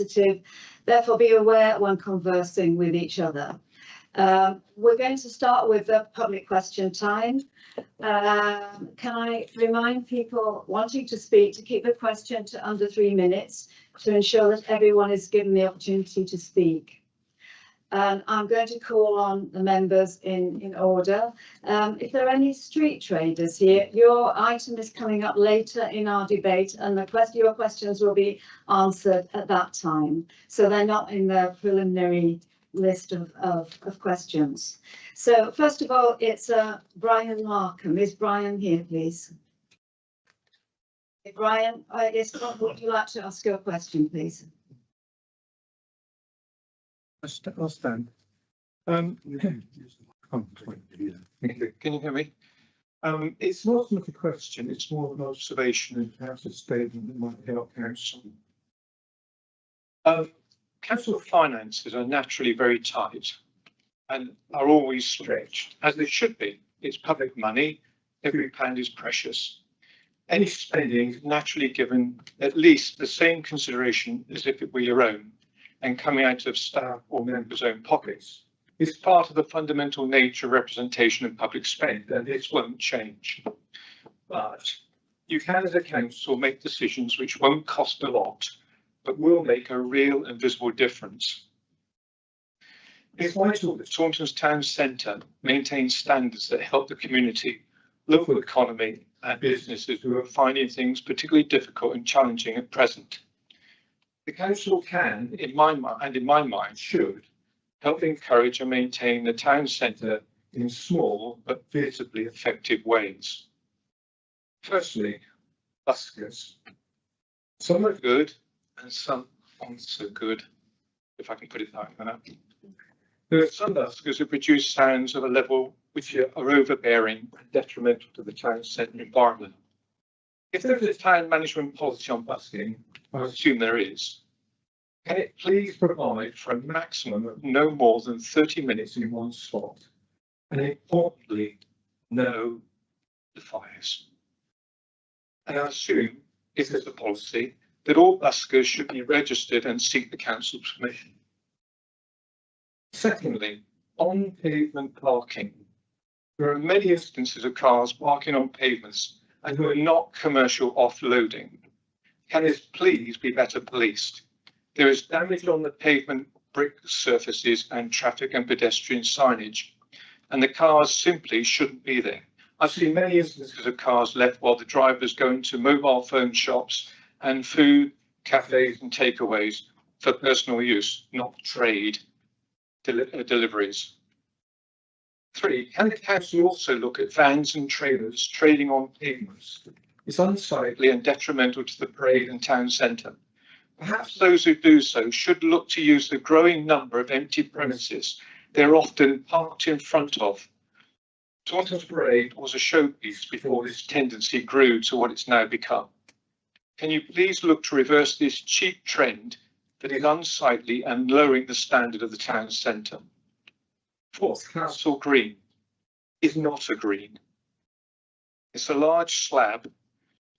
sensitive. Therefore, be aware when conversing with each other. We're going to start with the public question time. Can I remind people wanting to speak to keep the question to under 3 minutes to ensure that everyone is given the opportunity to speak? And I'm going to call on the members in order. If there are any street traders here, your item is coming up later in our debate, and your questions will be answered at that time. So they're not in the preliminary list of questions. So first of all, it's Brian Markham. Is Brian here, please? Hey, Brian, yes, would you like to ask your question, please? I'll stand. Can you hear me? It's not so much a question, it's more of an observation and perhaps a statement that might help council. Council finances are naturally very tight and are always stretched, as they should be. It's public money, every pound is precious. Any spending is naturally given at least the same consideration as if it were your own, and coming out of staff or members' own pockets. It's part of the fundamental nature of representation of public spend, and this won't change. But you can, as a council, make decisions which won't cost a lot, but will make a real and visible difference. It's vital that Taunton's town centre maintains standards that help the community, local economy and businesses who are finding things particularly difficult and challenging at present. The council can, in my mind, should help encourage and maintain the town centre in small but visibly effective ways. Firstly, buskers. Some are good and some aren't so good, if I can put it that way. There are some buskers who produce sounds of a level which are overbearing and detrimental to the town centre environment. If there is a town management policy on busking, I assume there is, can it please provide for a maximum of no more than 30 minutes in one spot? And importantly, no fires. And I assume, if there's a policy, that all buskers should be registered and seek the council's permission. Secondly, on pavement parking. There are many instances of cars parking on pavements and who are not commercial offloading. Can this please be better policed? There is damage on the pavement brick surfaces and traffic and pedestrian signage, and the cars simply shouldn't be there. I've seen many instances of cars left while the drivers go into mobile phone shops and food, cafes and takeaways for personal use, not trade deliveries. 3, can the council also look at vans and trailers trading on pavements? It's unsightly and detrimental to the parade and town centre. Perhaps those who do so should look to use the growing number of empty premises they're often parked in front of. Taunton's parade was a showpiece before this tendency grew to what it's now become. Can you please look to reverse this cheap trend that is unsightly and lowering the standard of the town centre? 4th, Castle Green is not a green. It's a large slab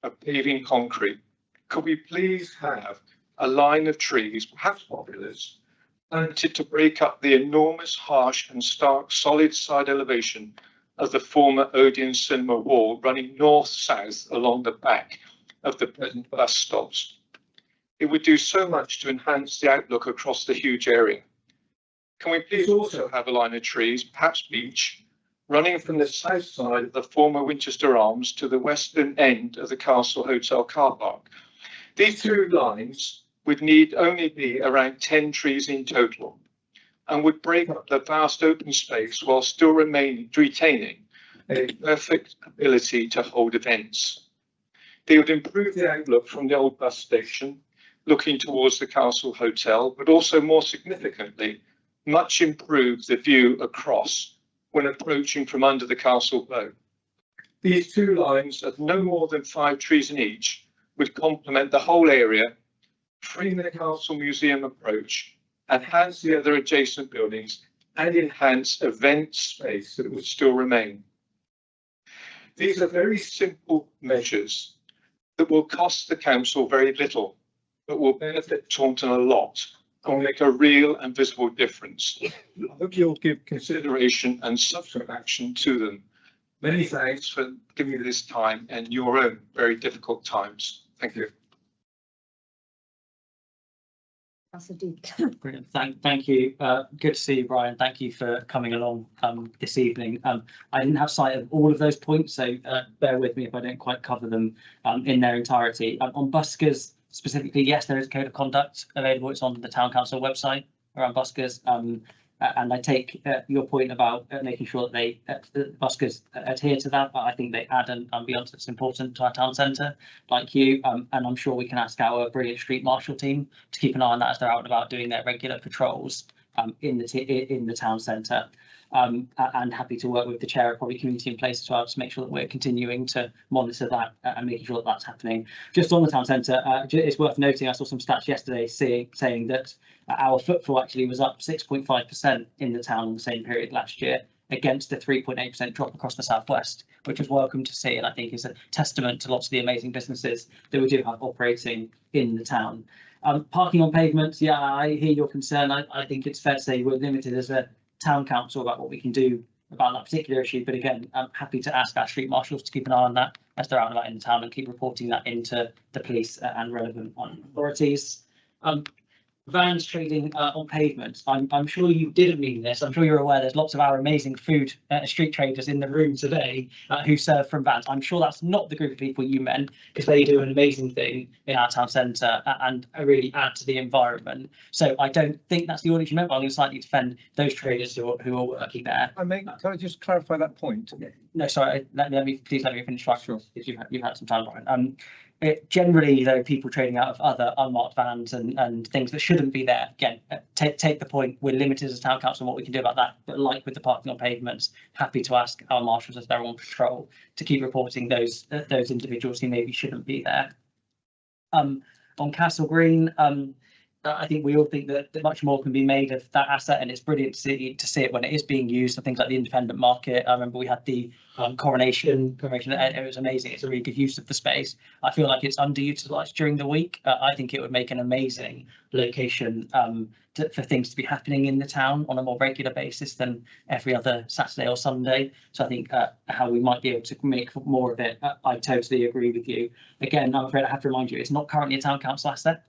of paving concrete. Could we please have a line of trees, perhaps poplars, planted to break up the enormous, harsh and stark solid side elevation of the former Odeon cinema wall running north-south along the back of the present bus stops? It would do so much to enhance the outlook across the huge area. Can we please also have a line of trees, perhaps beech, running from the south side of the former Winchester Arms to the western end of the Castle Hotel car park? These 2 lines would need only be around 10 trees in total and would break up the vast open space while still retaining a perfect ability to hold events. They would improve the outlook from the old bus station, looking towards the Castle Hotel, but also more significantly, much improve the view across when approaching from under the castle bow. These 2 lines of no more than 5 trees in each would complement the whole area, freeing the Castle Museum approach, enhance the other adjacent buildings, and enhance event space that would still remain. These are very simple measures that will cost the council very little but will benefit Taunton a lot and will make a real and visible difference. I hope you'll give consideration and subsequent action to them. Many thanks for giving me this time and your own very difficult times. Thank you. Brilliant. Thank you. Good to see you, Brian. Thank you for coming along this evening. I didn't have sight of all of those points, so bear with me if I don't quite cover them in their entirety. On buskers specifically, yes, there is a code of conduct available. It's on the Town Council website around buskers. And I take your point about making sure that the buskers adhere to that, but I think they add an ambience that's important to our town centre, like you, and I'm sure we can ask our brilliant street marshal team to keep an eye on that as they're out and about doing their regular patrols in the town centre. And happy to work with the chair of Public Community in place as well to make sure that we're continuing to monitor that and making sure that that's happening. Just on the town centre, it's worth noting, I saw some stats yesterday saying that our footfall actually was up 6.5% in the town in the same period last year, against a 3.8% drop across the southwest, which was welcome to see, and I think is a testament to lots of the amazing businesses that we do have operating in the town. Parking on pavements, yeah, I hear your concern. I think it's fair to say we're limited as a town council about what we can do about that particular issue, but again, I'm happy to ask our street marshals to keep an eye on that as they're out and about in the town and keep reporting that into the police and relevant authorities. Vans trading on pavements. I'm sure you didn't mean this. I'm sure you're aware there's lots of our amazing food street traders in the room today who serve from vans. I'm sure that's not the group of people you meant, because they do an amazing thing in our town centre and really add to the environment. So I don't think that's the audience you meant, but I'm going to slightly defend those traders who are working there. Can I just clarify that point? No, sorry. Let me finish. Sure. You've had some time, Brian. Generally, though, people trading out of other unmarked vans and things that shouldn't be there. Again, take the point. We're limited as a town council on what we can do about that. But like with the parking on pavements, happy to ask our marshals as they're on patrol to keep reporting those individuals who maybe shouldn't be there. On Castle Green, I think we all think that much more can be made of that asset, and it's brilliant to see it when it is being used. And things like the independent market. I remember we had the coronation. It was amazing. It's a really good use of the space. I feel like it's underutilized during the week. I think it would make an amazing location for things to be happening in the town on a more regular basis than every other Saturday or Sunday. So I think how we might be able to make more of it, I totally agree with you. Again, I'm afraid I have to remind you, it's not currently a town council asset.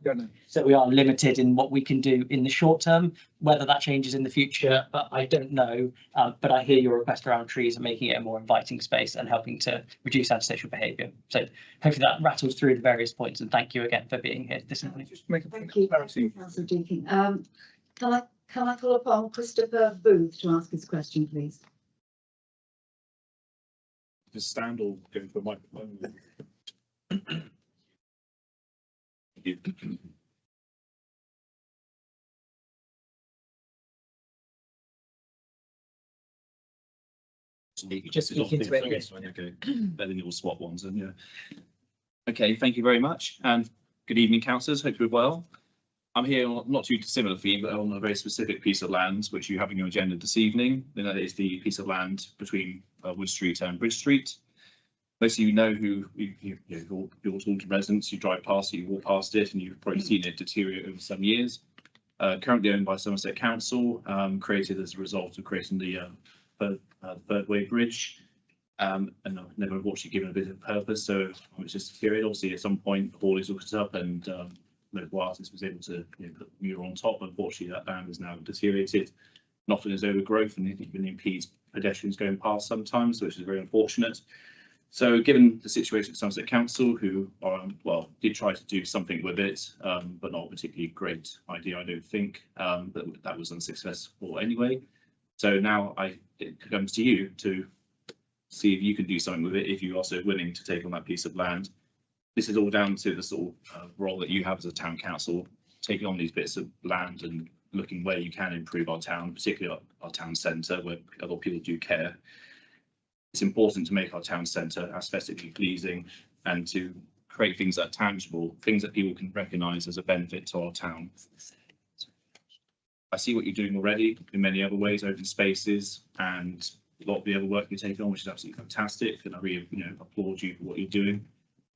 So we are limited in what we can do in the short term. Whether that changes in the future, I don't know. But I hear your request around trees and making it a more inviting space and helping to reduce antisocial behaviour. So hopefully that rattles through the various points, and thank you again for being here this evening. Just make a Thank you, clarity. Councillor Deane. Can I call upon Christopher Booth to ask his question, please? Just stand or go for the microphone. Thank you. Just speak into it. Okay, better than your swap ones, and yeah. Okay, thank you very much, and good evening, councillors. Hope you're well. I'm here on not too dissimilar theme, but on a very specific piece of land which you have on your agenda this evening. And that is the piece of land between Wood Street and Bridge Street. Most of you know you're Taunton residents. You drive past it, you walk past it, and you've probably seen it deteriorate over some years. Currently owned by Somerset Council, created as a result of creating the third wave bridge, and I've never actually given a bit of purpose, so it's just a period. Obviously, at some point, Hawley's looked it up, and local artist was able to put the mural on top. Unfortunately, that land is now deteriorated, and often there's overgrowth, and it even impedes pedestrians going past sometimes, which is very unfortunate. So, given the situation at Somerset Council, who did try to do something with it, but not a particularly great idea, I don't think, that was unsuccessful anyway. So now it comes to you to see if you can do something with it, if you're also willing to take on that piece of land. This is all down to the sort of role that you have as a town council, taking on these bits of land and looking where you can improve our town, particularly our town centre, where a lot of people do care. It's important to make our town centre aesthetically pleasing and to create things that are tangible, things that people can recognise as a benefit to our town. I see what you're doing already in many other ways, open spaces, and a lot of the other work you're taking on, which is absolutely fantastic, and I really applaud you for what you're doing.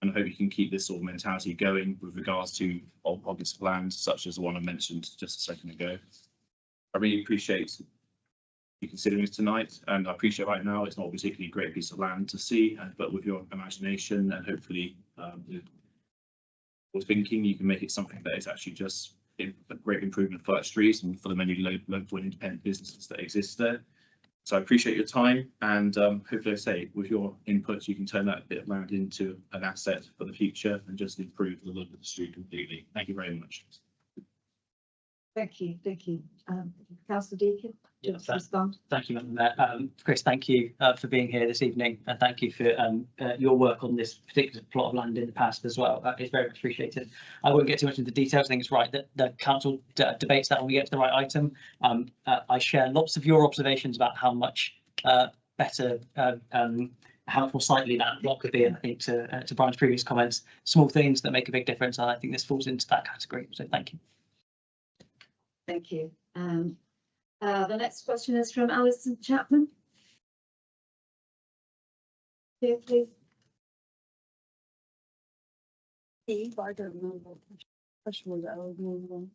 And I hope you can keep this sort of mentality going with regards to old pockets of land, such as the one I mentioned just a second ago. I really appreciate you considering this tonight, and I appreciate right now it's not a particularly great piece of land to see, but with your imagination and hopefully with thinking, you can make it something that is actually just a great improvement for that street and for the many local and independent businesses that exist there. So I appreciate your time, and hopefully, I say, with your input, you can turn that bit of land into an asset for the future and just improve the look of the street completely. Thank you very much. Thank you, Councillor Deacon, do you want to respond? Thank you, Madam Mayor. Chris, thank you for being here this evening, and thank you for your work on this particular plot of land in the past as well. It's very much appreciated. I won't get too much into the details. I think it's right that the council debates that when we get to the right item. I share lots of your observations about how much better, how much more sightly that block could be. And I think to Brian's previous comments, small things that make a big difference, and I think this falls into that category. So thank you. Thank you. The next question is from Alison Chapman. Here, please. Steve, I don't know what question was that. I was moving on.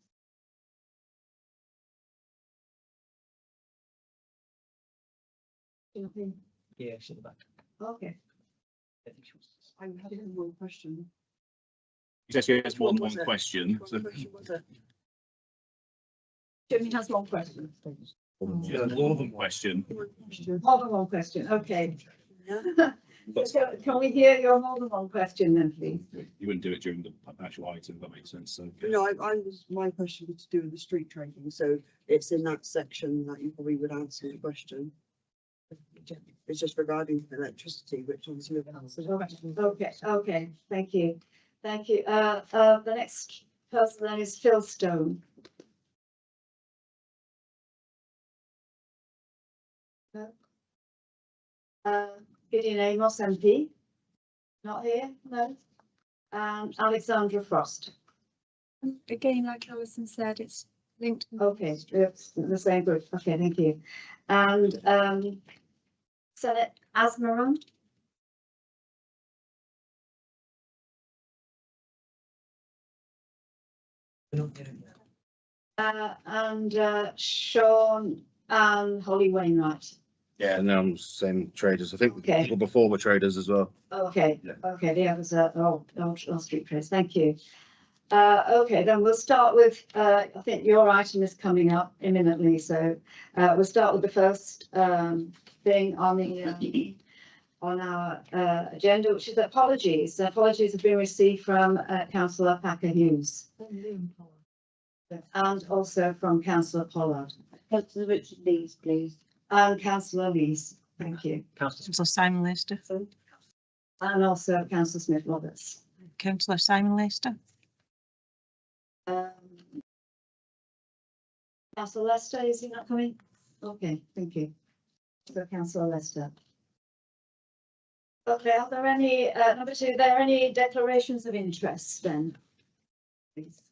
Yeah, she's at the back. Okay. I had one question. She says she has Which one one was it? question. Which one question was it? Jimmy has one question. She has more than question. More than one question, okay. Yeah. Can we hear your more than one question then, please? You wouldn't do it during the actual item, if that makes sense. So No, my question was to do with the street trading, so it's in that section that you probably would answer the question. It's just regarding electricity, which obviously we've answered. Okay, thank you. The next person then is Phil Stone. Gideon Amos MP, not here, no. And Alexandra Frost. Again, like Alison said, it's linked. Okay, it's the same group. Okay, thank you. And Senate Asmaran. And Sean and Holly Wainwright. Yeah, and same traders. I think Okay. people before were traders as well. Okay, Yeah. okay, the others are all street trades. Thank you. Okay, then we'll start with, I think your item is coming up imminently, so we'll start with the first thing on the on our agenda, which is apologies. Apologies have been received from Councillor Packer Hughes and also from Councillor Pollard. Councillor Richard Lees, please. And Councillor Lees, thank you. Councillor Simon Lester. And also Councillor Smith Roberts. Councillor Simon Lester. Councillor Lester, is he not coming? Okay, thank you. So Councillor Lester. Okay, are there any, number two, are there any declarations of interest then? Please.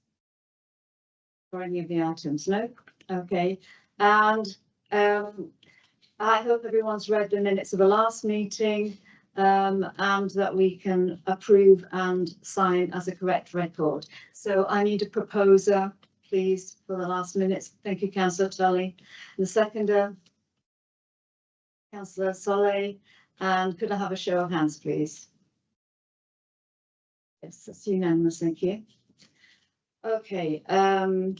For any of the items? No? Okay. And I hope everyone's read the minutes of the last meeting and that we can approve and sign as a correct record. So I need a proposer, please, for the last minutes. Thank you, Councillor Tully. And the seconder, Councillor Solé. And could I have a show of hands, please? Yes, that's unanimous, thank you. Okay. Can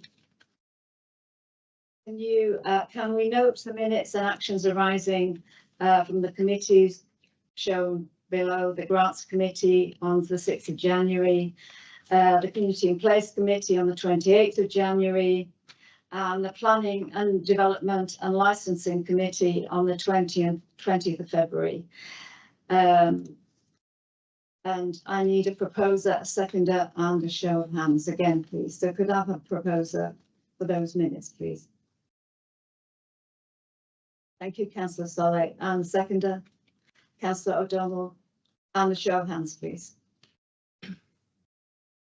we note the minutes and actions arising from the committees shown below? The Grants Committee on the 6th of January, the Community and Place Committee on the 28th of January, and the Planning and Development and Licensing Committee on the 20th of February. And I need a proposer, a seconder, and a show of hands again, please. So could I have a proposer for those minutes, please? Thank you, Councillor Solé. And the seconder, Councillor O'Donnell, and a show of hands, please.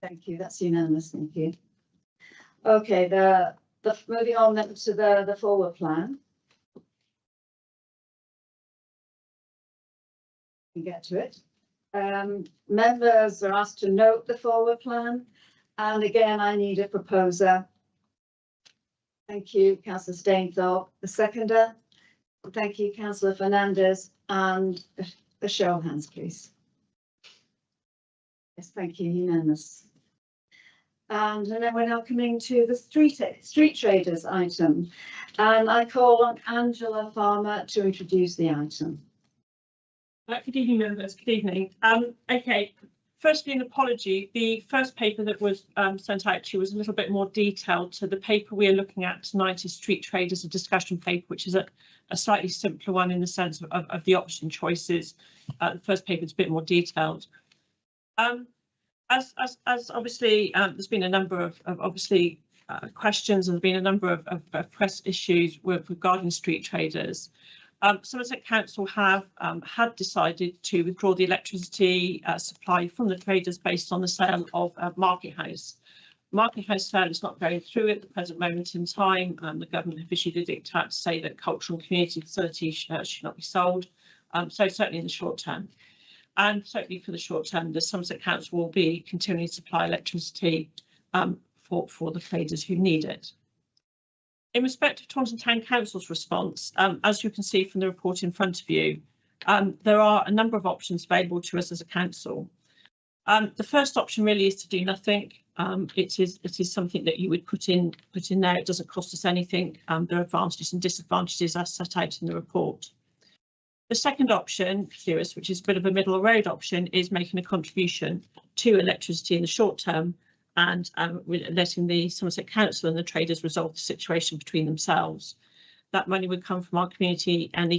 Thank you. That's unanimous. Thank you. Okay, moving on then to the forward plan. We get to it. Members are asked to note the forward plan, and again, I need a proposer. Thank you, Councillor Stainthorpe. The seconder. Thank you, Councillor Fernandez, and a show of hands, please. Yes, thank you, unanimous. And then we're now coming to the street traders item, and I call on Angela Farmer to introduce the item. Good evening, members. Good evening. Okay, firstly, an apology. The first paper that was sent out to you was a little bit more detailed. So the paper we are looking at tonight is Street Traders, a discussion paper, which is a slightly simpler one in the sense of the option choices. The first paper is a bit more detailed. As obviously, there's been a number of questions, and there's been a number of press issues regarding street traders. Somerset Council have had decided to withdraw the electricity supply from the traders based on the sale of Market House. Market House sale is not going through at the present moment in time. The government have issued a diktat to say that cultural and community facilities should not be sold. So certainly in the short term. And certainly for the short term, the Somerset Council will be continuing to supply electricity for the traders who need it. In respect of Taunton Town Council's response, as you can see from the report in front of you, there are a number of options available to us as a council. The first option really is to do nothing. It is something that you would put in there. It doesn't cost us anything. There are advantages and disadvantages as set out in the report. The second option, which is a bit of a middle road option, is making a contribution to electricity in the short term and letting the Somerset Council and the traders resolve the situation between themselves. That money would come from our community and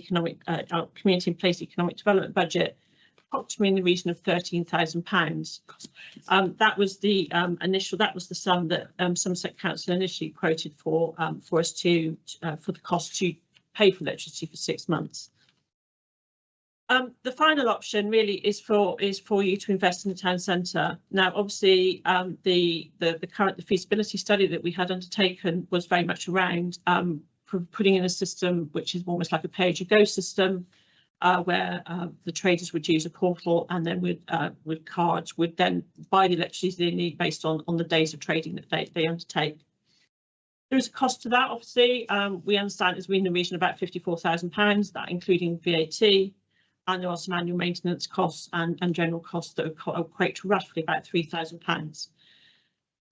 our community and place economic development budget, approximately in the region of £13,000. That was the the sum that Somerset Council initially quoted for us to for the cost to pay for electricity for 6 months. The final option really is for you to invest in the town centre. Now, obviously, the feasibility study that we had undertaken was very much around putting in a system which is almost like a pay-as-you-go system, where the traders would use a portal and then with cards would then buy the electricity they need based on the days of trading that they undertake. There is a cost to that, obviously. We understand it's in the region of about £54,000, that including VAT. And there are some annual maintenance costs and general costs that equate to roughly about £3,000.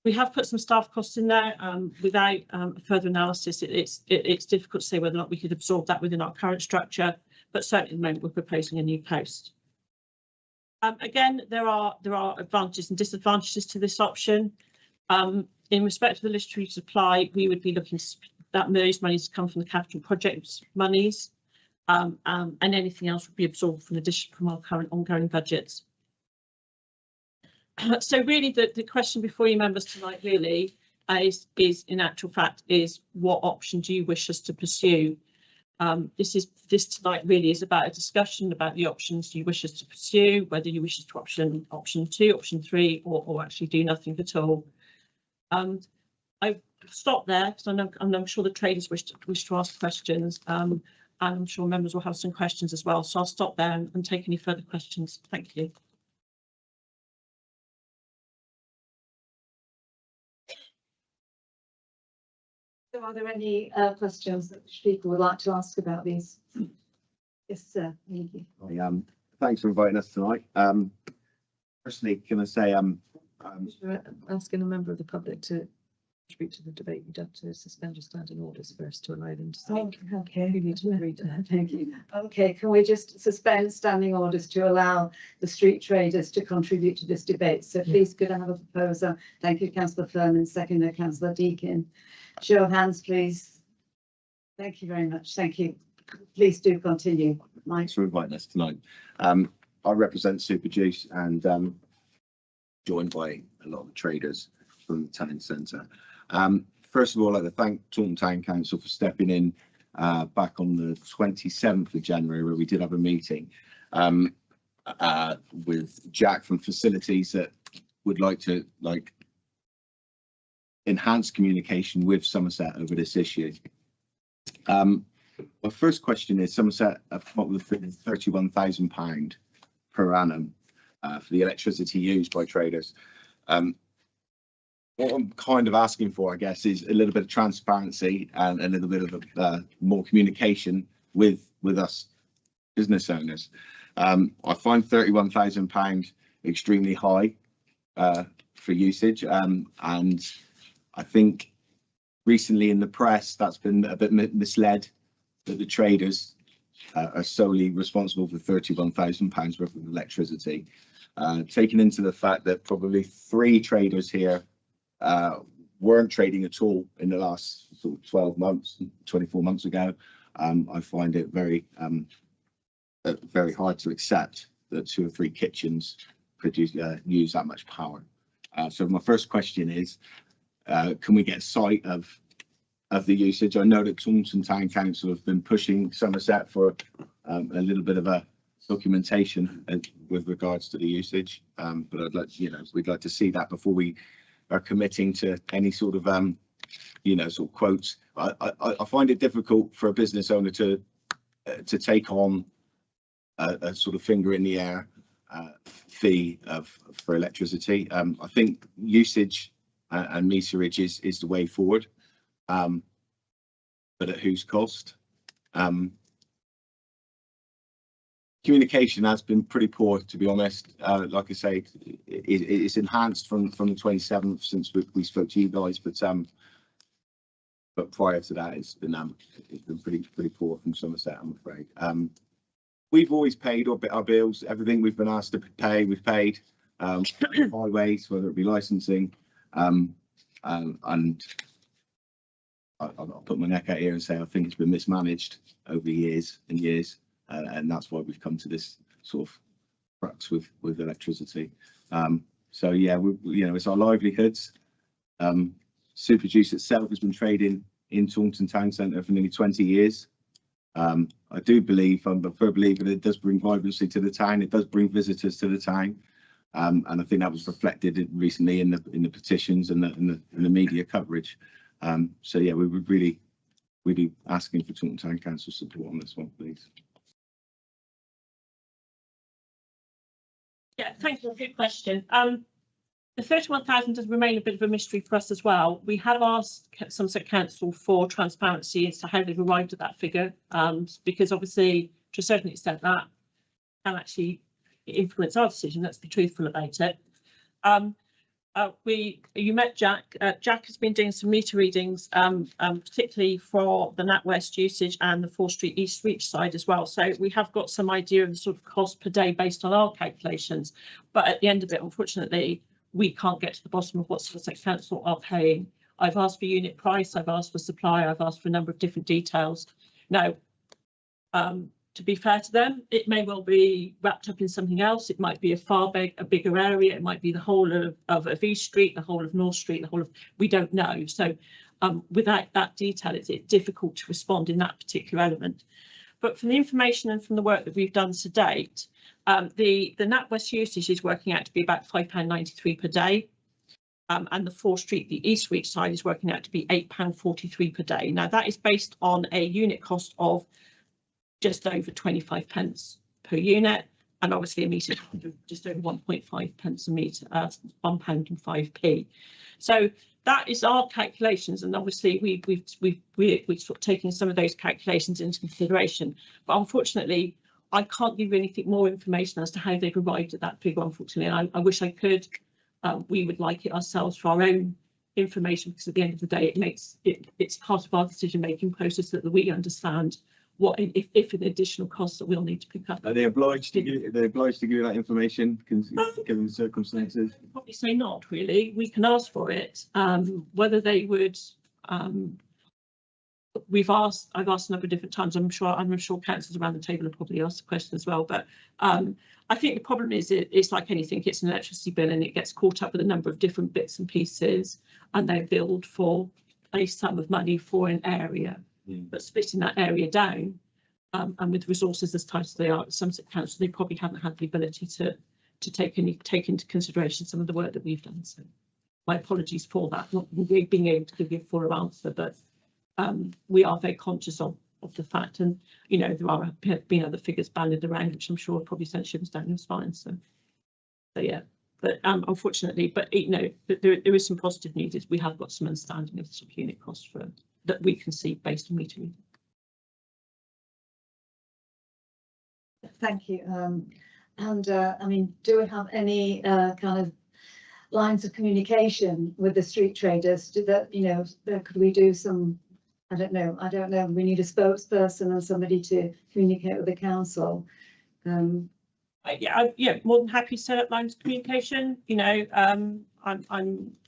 We have put some staff costs in there. Without further analysis, it's difficult to say whether or not we could absorb that within our current structure, but certainly at the moment we're proposing a new post. Again, there are advantages and disadvantages to this option. In respect to the electricity supply, we would be looking that those monies come from the capital projects monies. And anything else would be absorbed from our current ongoing budgets. So really the question before you members tonight really is in actual fact is what option do you wish us to pursue? This tonight really is about a discussion about the options you wish us to pursue, whether you wish us to option 2, option 3, or actually do nothing at all. I stop there because I'm sure the traders wish to ask questions. And I'm sure members will have some questions as well. So I'll stop there and take any further questions. Thank you. So are there any questions that people would like to ask about these? Yes, sir. Thank you. Thanks for inviting us tonight. Firstly, can I say Asking a member of the public to contribute to the debate, you'd have to suspend your standing orders first to allow them to speak. Oh, okay. You need to agree to that. Thank you. Okay, can we just suspend standing orders to allow the street traders to contribute to this debate? So please could I have a proposer? Thank you, Councillor Furman, seconder, Councillor Deane. Show of hands, please. Thank you very much. Thank you. Please do continue. Mike. thanks for inviting us tonight. I represent Superjuice and joined by a lot of the traders from the town centre. First of all, I'd like to thank Taunton Town Council for stepping in back on the 27th of January, where we did have a meeting with Jack from Facilities that would like to enhance communication with Somerset over this issue. My first question is, Somerset have come up with £31,000 per annum for the electricity used by traders. What I'm kind of asking for, I guess, is a little bit of transparency and a little bit of more communication with us business owners. I find £31,000 extremely high for usage, and I think recently in the press that's been a bit misled, that the traders are solely responsible for £31,000 worth of electricity, taking into the fact that probably 3 traders here weren't trading at all in the last sort of 12 months, 24 months ago. I find it very hard to accept that 2 or 3 kitchens could use that much power. So my first question is, can we get sight of the usage? I know that Taunton Town Council have been pushing Somerset for a little bit of a documentation with regards to the usage, but I'd like, we'd like to see that before we are committing to any sort of sort of quotes. I find it difficult for a business owner to take on a sort of finger in the air fee for electricity. I think usage and meterage is the way forward, but at whose cost? Communication has been pretty poor, to be honest. Like I say, it's enhanced from the 27th since we spoke to you guys, but prior to that, it's been pretty poor from Somerset, I'm afraid. We've always paid our bills. Everything we've been asked to pay, we've paid. Highways, whether it be licensing, and I'll put my neck out here and say I think it's been mismanaged over years and years, and that's why we've come to this sort of crux with electricity. So yeah, it's our livelihoods. Superjuice itself has been trading in Taunton Town Centre for nearly 20 years. I do believe, I'm a firm believer, that it does bring vibrancy to the town. It does bring visitors to the town, and I think that was reflected recently in the petitions and the media coverage. So yeah, we would really be asking for Taunton Town Council support on this one, please. Yeah, thank you. Good question. The 31,000 does remain a bit of a mystery for us as well. We have asked Somerset Council for transparency as to how they've arrived at that figure, because obviously, to a certain extent, that can actually influence our decision. Let's be truthful about it. You met Jack. Jack has been doing some meter readings, particularly for the NatWest usage and the 4th Street East Reach side as well. So we have got some idea of the sort of cost per day based on our calculations. But at the end of it, unfortunately, we can't get to the bottom of what Somerset Council are paying. I've asked for unit price, I've asked for supply, I've asked for a number of different details. Now, to be fair to them, it may well be wrapped up in something else. It might be a bigger area. It might be the whole of East Street, the whole of North Street, we don't know. So without that detail, it's difficult to respond in that particular element. But from the information and from the work that we've done to date, the NatWest usage is working out to be about £5.93 per day. And the 4th Street, the East Reach side, is working out to be £8.43 per day. Now, that is based on a unit cost of just over 25 pence per unit, and obviously a metre just over 1.5 pence a metre, £1.05. So that is our calculations, and obviously we're sort of taking some of those calculations into consideration. But unfortunately, I can't give you anything more information as to how they've arrived at that figure, unfortunately. And I wish I could. We would like it ourselves for our own information, because at the end of the day, it's part of our decision-making process that we understand what if an additional cost that we'll need to pick up. Are they obliged to give you that information, given the circumstances? I'd probably say not really. We can ask for it. Whether they would, I've asked a number of different times. I'm sure councillors around the table have probably asked the question as well. But I think the problem is it's like anything. It's an electricity bill, and it gets caught up with a number of different bits and pieces, and they're billed for a sum of money for an area. But splitting that area down, and with resources as tight as they are at Somerset Council, they probably haven't had the ability to take into consideration some of the work that we've done. So my apologies for that, not being able to give you a fuller answer, but we are very conscious of the fact, and there are been other figures banded around, which I'm sure have probably sent shivers down your spine. So So yeah, but unfortunately, but you know, there is some positive news. Is we have got some understanding of the sort of unit cost for that we can see based on meter reading. Thank you. I mean, do we have any kind of lines of communication with the street traders? Do that, you know, could we do some, I don't know, we need a spokesperson and somebody to communicate with the council. Yeah, more than happy to set up lines of communication. You know, I'm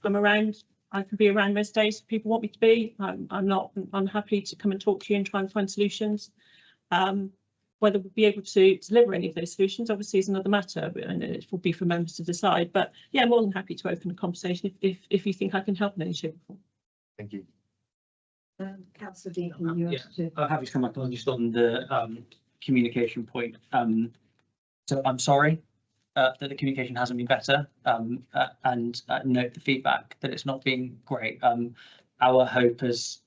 around. I can be around most days if people want me to be. I'm happy to come and talk to you and try and find solutions. Whether we'll be able to deliver any of those solutions obviously is another matter, and it will be for members to decide. But yeah, more than happy to open a conversation if you think I can help in any shape or form. Thank you. Councillor Deane, you Yeah, want to? I'm happy to come back on just on the communication point. So I'm sorry that the communication hasn't been better, and note the feedback that it's not been great. Our hope as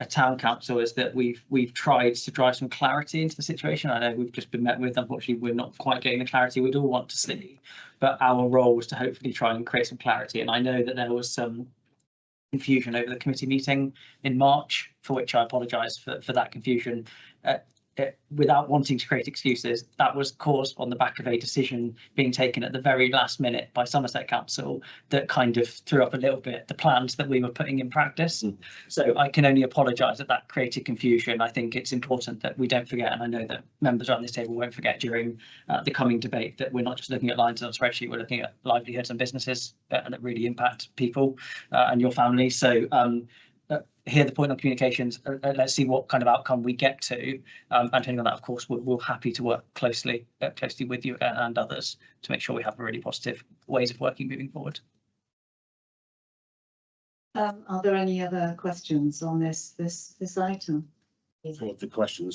a town council is that we've tried to drive some clarity into the situation. I know we've just been met with, unfortunately, we're not quite getting the clarity we'd all want to see, but our role was to hopefully try and create some clarity. And I know that there was some confusion over the committee meeting in March, for which I apologise for that confusion. Without wanting to create excuses, that was caused on the back of a decision being taken at the very last minute by Somerset Council that kind of threw up a little bit the plans that we were putting in practice. So I can only apologise that created confusion. I think it's important that we don't forget, and I know that members around this table won't forget during the coming debate, that we're not just looking at lines on a spreadsheet, we're looking at livelihoods and businesses that really impact people and your family. So hear the point on communications. Let's see what kind of outcome we get to, and depending on that, of course, we're happy to work closely with you and others to make sure we have really positive ways of working moving forward. Are there any other questions on this item? So the question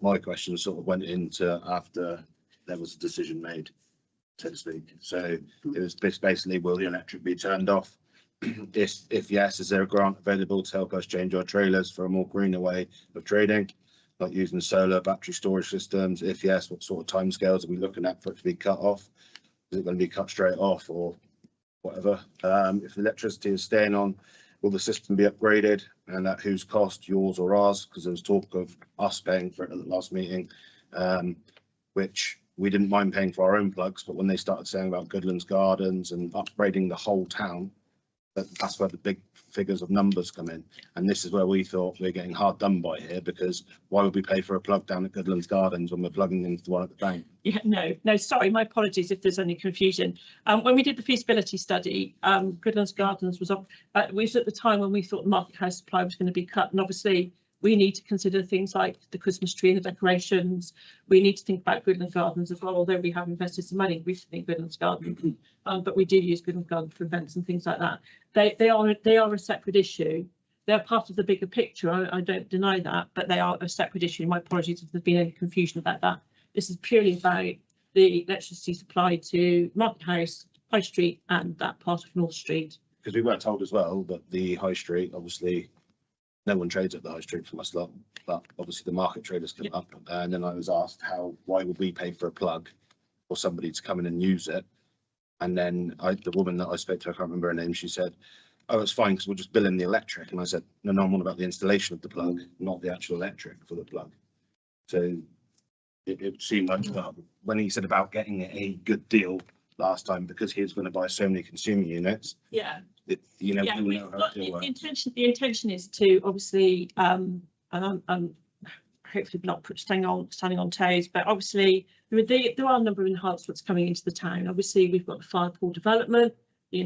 my question sort of went into after there was a decision made, so to speak. So it was basically, will the electric be turned off? If yes, is there a grant available to help us change our trailers for a more greener way of trading, like using solar battery storage systems? If yes, what sort of timescales are we looking at for it to be cut off? Is it going to be cut straight off or whatever? If electricity is staying on, will the system be upgraded, and at whose cost, yours or ours? Because there was talk of us paying for it at the last meeting, which we didn't mind paying for our own plugs, but when they started saying about Goodlands Gardens and upgrading the whole town, that's where the big figures of numbers come in, and this is where we thought we're getting hard done by here, because why would we pay for a plug down at Goodlands Gardens when we're plugging into the one at the bank? Yeah, no, sorry, my apologies if there's any confusion. When we did the feasibility study, Goodlands Gardens was was at the time when we thought the market house supply was going to be cut, and obviously we need to consider things like the Christmas tree and the decorations. We need to think about Goodlands Gardens as well, although we have invested some money recently in Goodlands Gardens, but we do use Goodlands Gardens for events and things like that. They are a separate issue. They're part of the bigger picture. I don't deny that, but they are a separate issue. My apologies if there's been any confusion about that. This is purely about the electricity supply to Market House, High Street, and that part of North Street. Because we were told as well that the High Street, obviously, no one trades at the High Street from us lot, but obviously the market traders come up, and then I was asked why would we pay for a plug for somebody to come in and use it? And then the woman that I spoke to, I can't remember her name, she said, oh, it's fine because we'll just bill in the electric. And I said, no, I'm on about the installation of the plug, not the actual electric for the plug. So it seemed like when he said about getting a good deal last time, because he was going to buy so many consumer units. Yeah. The intention is to obviously, and I'm hopefully not standing on toes, but obviously there are a number of enhancements coming into the town. Obviously, we've got the Firepool development. The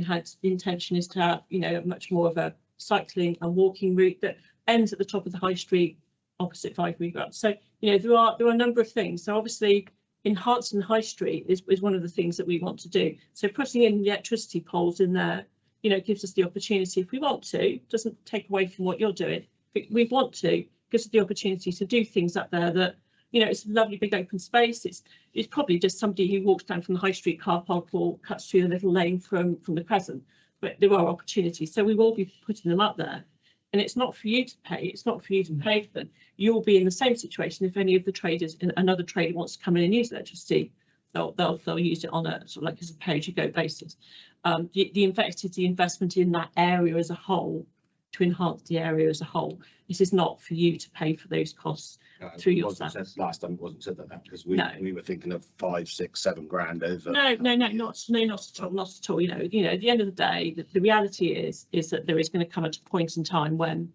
intention is to have, much more of a cycling and walking route that ends at the top of the High Street opposite Five Up. So, there are a number of things. So obviously, enhancing the High Street is one of the things that we want to do. So putting in the electricity poles in there, gives us the opportunity, if we want to, doesn't take away from what you're doing. If we want to, gives us the opportunity to do things up there that, it's a lovely big open space. It's probably just somebody who walks down from the High Street car park or cuts through the little lane from the Crescent. But there are opportunities. So we will be putting them up there. And it's not for you to pay. It's not for you to pay for them. You'll be in the same situation if any of the traders, another trader wants to come in and use electricity they'll use it on a sort of like as a pay-as-you-go basis. The investment in that area as a whole, to enhance the area as a whole. This is not for you to pay for those costs through your Wasn't staff. said last time, it wasn't said that because we No. we were thinking of 5, 6, 7 grand over. No, not at all, not at all. You know, at the end of the day, the reality is that there is going to come at a point in time when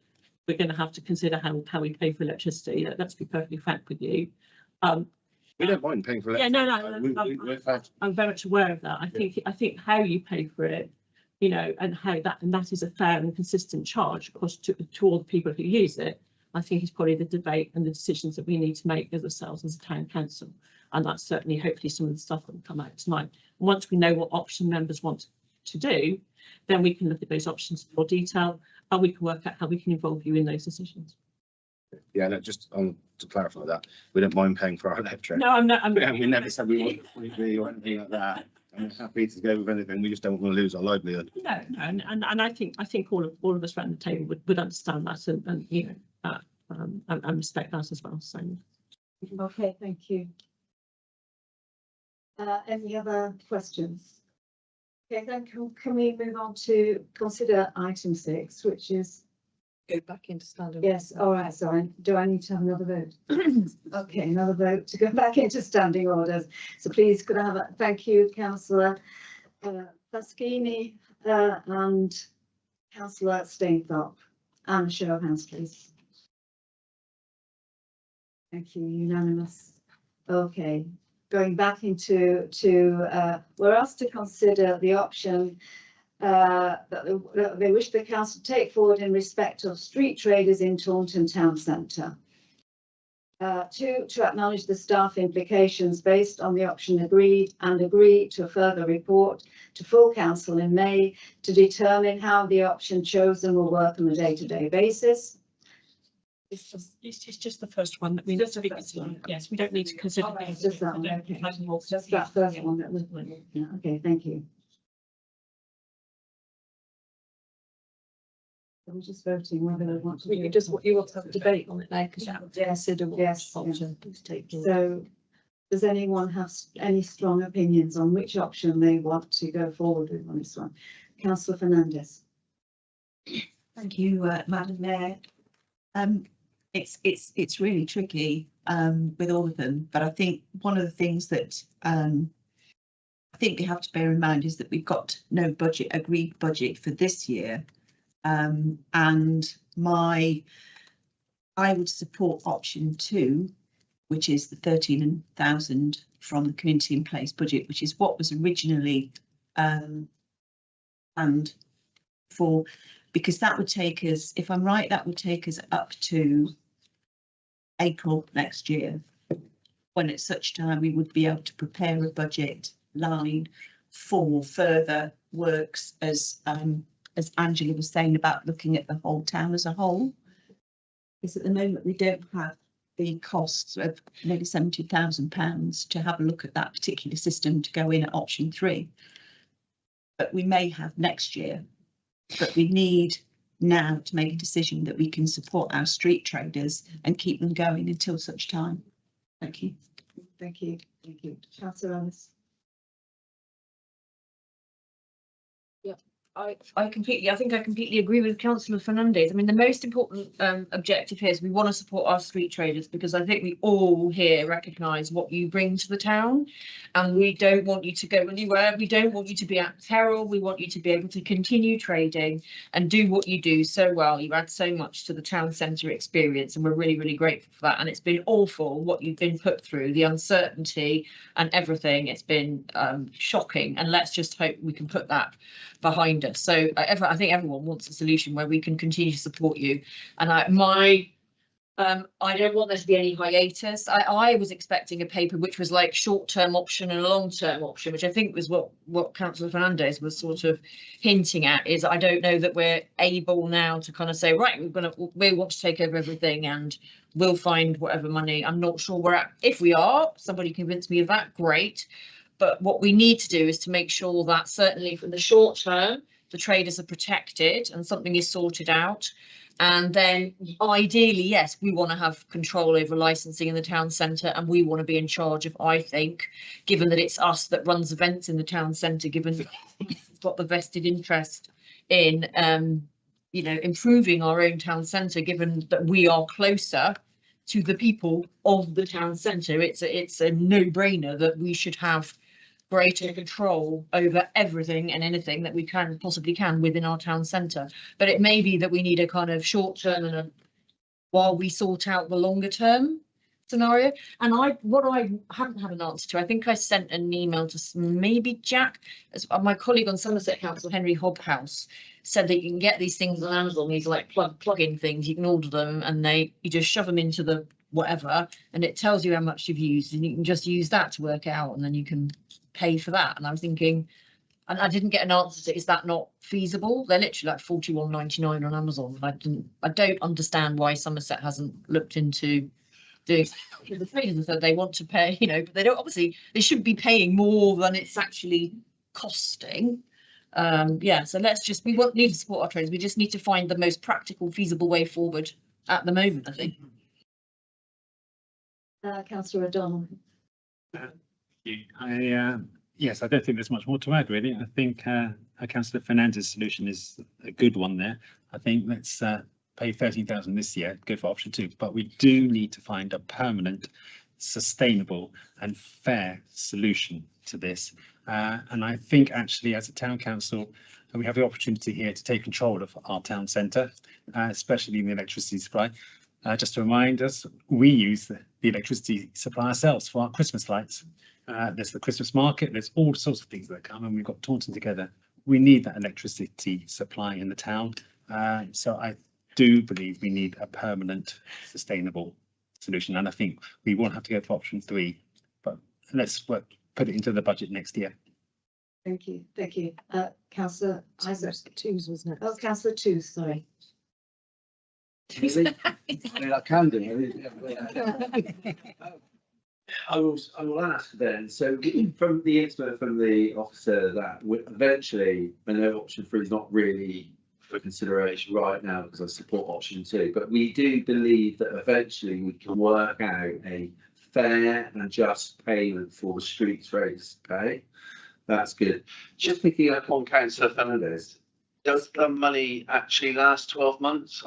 we're going to have to consider how we pay for electricity. Let's be perfectly frank with you. We don't mind paying for it. Yeah, no, We're fine. I'm very much aware of that. I think how you pay for it, you know, and that is a fair and consistent charge, of course, to all the people who use it. I think is probably the debate and the decisions that we need to make as ourselves as a town council, and that's certainly hopefully some of the stuff that will come out tonight. Once we know what option members want to do, then we can look at those options in more detail, and we can work out how we can involve you in those decisions. Yeah, no, just to clarify that, we don't mind paying for our electric. No, I'm not. And we never said we want or anything like that. I'm happy to go with anything. We just don't want to lose our livelihood. No, and I think all of us around the table would understand that, and you know, and respect that as well. So. Okay, thank you. Any other questions? Okay, then can we move on to consider item 6, which is, Go back into standing. yes, all right, sorry, do I need to have another vote? Okay, another vote to go back into standing orders. So please could I have a thank you, Councillor Pasquini and Councillor Stainthorpe, and a show of hands, please. Thank you, unanimous. Okay, going back into we're asked to consider the option that they wish the council to take forward in respect of street traders in Taunton town centre. To acknowledge the staff implications based on the option agreed and agree to a further report to full council in May to determine how the option chosen will work on a day-to-day basis. It's just the first one that we need to be considering. Yes, we don't need to consider. Oh, it's just that one, okay. Just that first one that was, yeah, okay, thank you. I'm just voting whether I want to. You want to have a debate on it now because you have to consider what Yes, option to take. So does anyone have any strong opinions on which option they want to go forward with on this one? Councillor Fernandez. Thank you, Madam Mayor. It's really tricky with all of them, but I think one of the things that I think we have to bear in mind is that we've got no agreed budget for this year, and I would support option 2, which is the 13,000 from the community in place budget, which is what was originally planned for, because that would take us, if I'm right, that would take us up to April next year, when at such time we would be able to prepare a budget line for further works, as Angela was saying about looking at the whole town as a whole. Because at the moment we don't have the costs of nearly £70,000 to have a look at that particular system to go in at option 3. But we may have next year. But we need now to make a decision that we can support our street traders and keep them going until such time. Thank you. Thank you. Thank you. Councillor Ellis. I think I completely agree with Councillor Fernandez. I mean, the most important objective here is we want to support our street traders, because I think we all here recognise what you bring to the town, and we don't want you to go anywhere. We don't want you to be at peril. We want you to be able to continue trading and do what you do so well. You add so much to the town centre experience, and we're really, really grateful for that. And it's been awful what you've been put through, the uncertainty and everything. It's been shocking, and let's just hope we can put that behind us. So I think everyone wants a solution where we can continue to support you. And I don't want there to be any hiatus. I was expecting a paper which was like short-term option and a long-term option, which I think was what Councillor Fernandez was sort of hinting at. Is I don't know that we're able now to kind of say, right, we want to take over everything and we'll find whatever money. I'm not sure we're at. If we are, somebody convinced me of that, great. But what we need to do is to make sure that certainly for the short term, the traders are protected and something is sorted out. And then ideally, yes, we want to have control over licensing in the town centre, and we want to be in charge of, I think, given that it's us that runs events in the town centre, given that we've got the vested interest in, you know, improving our own town centre, given that we are closer to the people of the town centre. It's a no-brainer that we should have greater control over everything and anything that we can possibly can within our town centre. But it may be that we need a kind of short term and a, while we sort out the longer term scenario. And what I haven't had an answer to, I think I sent an email to maybe Jack, as my colleague on Somerset Council, Henry Hobhouse, said that you can get these things on Amazon, these like plug-in things, you can order them and you just shove them into the whatever and it tells you how much you've used, and you can just use that to work out, and then you can pay for that. And I was thinking, and I didn't get an answer to, is that not feasible? They're literally like £41.99 on Amazon. I don't understand why Somerset hasn't looked into doing the traders that they want to pay, you know, but they don't, obviously they should be paying more than it's actually costing. Yeah, so we won't need to support our traders. We just need to find the most practical, feasible way forward at the moment, I think. Councillor O'Donnell. Yes, I don't think there's much more to add, really. I think Councillor Fernandez's solution is a good one there. I think let's pay 13,000 this year, go for option 2, but we do need to find a permanent, sustainable and fair solution to this. And I think actually as a town council, we have the opportunity here to take control of our town centre, especially in the electricity supply. Just to remind us, we use the electricity supply ourselves for our Christmas lights. There's the Christmas market, there's all sorts of things that come, and we've got Taunton together. We need that electricity supply in the town. So I do believe we need a permanent, sustainable solution. And I think we won't have to go for option 3, but let's put it into the budget next year. Thank you. Thank you. Councillor Isaac. Twos was next. Oh, Councillor Tooth, sorry. I can do. I will ask then. So from the expert, from the officer, that eventually, I know option 3 is not really for consideration right now because I support option 2, but we do believe that eventually we can work out a fair and just payment for the street trades. Okay, that's good. Just picking up on Councillor Fernandez, does the money actually last 12 months?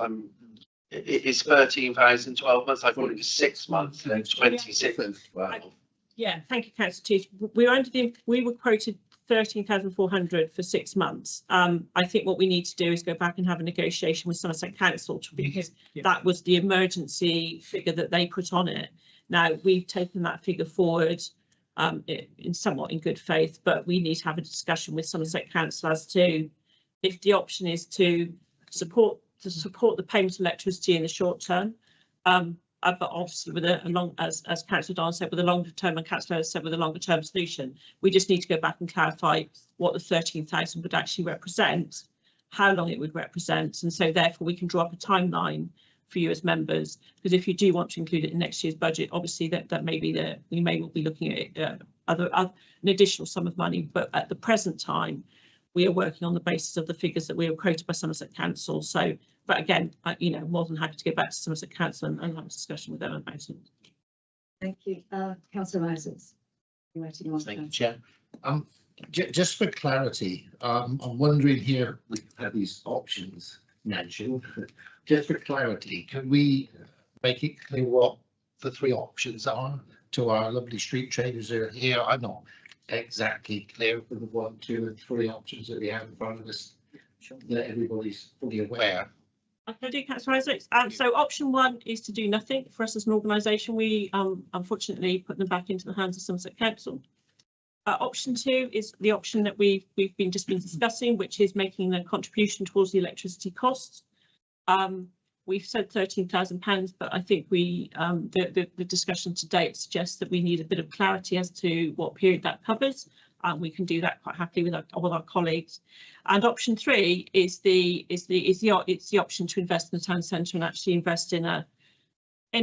It is 13,000 12 months. I thought it was 6 months, then 26. Wow. Yeah, thank you, Councillor Tooth. We were quoted 13,400 for 6 months. I think what we need to do is go back and have a negotiation with Somerset Council because that was the emergency figure that they put on it. Now we've taken that figure forward in somewhat in good faith, but we need to have a discussion with Somerset Council as to if the option is to support the payment of electricity in the short term, but obviously with a long, as Councillor Don said, with a longer term, and Councillor said with a longer term solution. We just need to go back and clarify what the 13,000 would actually represent, how long it would represent, and so therefore we can draw up a timeline for you as members. Because if you do want to include it in next year's budget, obviously that may be that we may well be looking at an additional sum of money, but at the present time we are working on the basis of the figures that we were quoted by Somerset Council. So, but again, you know, more than happy to go back to Somerset Council and have a discussion with them about it. Thank you. Councillor Isaacs. Thank you, Chair. Just for clarity, I'm wondering here, we've had these options mentioned. Just for clarity, can we make it clear what the 3 options are to our lovely street traders who are here? I'm not exactly clear for the 1, 2 and 3 options that we have in front of us, that everybody's fully aware. I can do, Councillor Isaacs. So option 1 is to do nothing. For us as an organisation, we unfortunately put them back into the hands of Somerset Council. Option 2 is the option that we've been discussing, which is making a contribution towards the electricity costs. We've said £13,000, but I think the discussion to date suggests that we need a bit of clarity as to what period that covers. We can do that quite happily with our colleagues. And option 3 is the option to invest in the town centre and actually invest in a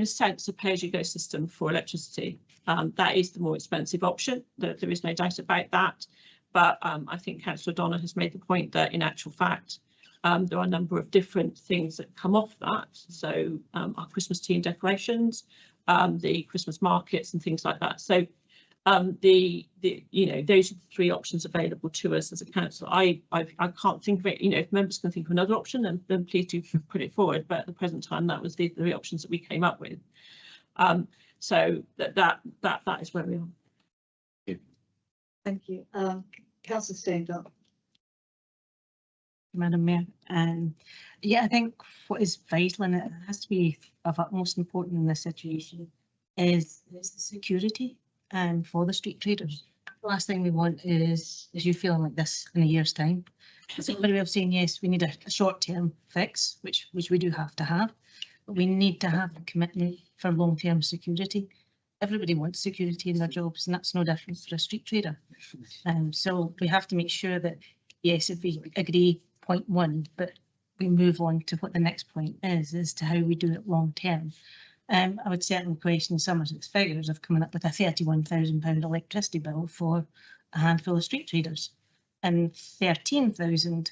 sense a pay-as-you-go system for electricity. That is the more expensive option. There is no doubt about that. But I think Councillor Donna has made the point that in actual fact, there are a number of different things that come off that. So our Christmas tree and decorations, the Christmas markets and things like that. So those are the three options available to us as a council. I can't think of it. If members can think of another option, then please do put it forward. But at the present time, that was the three options that we came up with. So that is where we are. Thank you. Councillor Steindl. Madam Mayor, yeah, I think what is vital and it has to be of utmost importance in this situation is the security for the street traders. The last thing we want is you feeling like this in a year's time. It's a way of saying yes, we need a short-term fix, which we do have to have, but we need to have a commitment for long-term security. Everybody wants security in their jobs, and that's no different for a street trader. So we have to make sure that yes, if we agree point one, but we move on to what the next point is as to how we do it long term. I would certainly question Somerset's figures of coming up with a £31,000 electricity bill for a handful of street traders, and 13,000.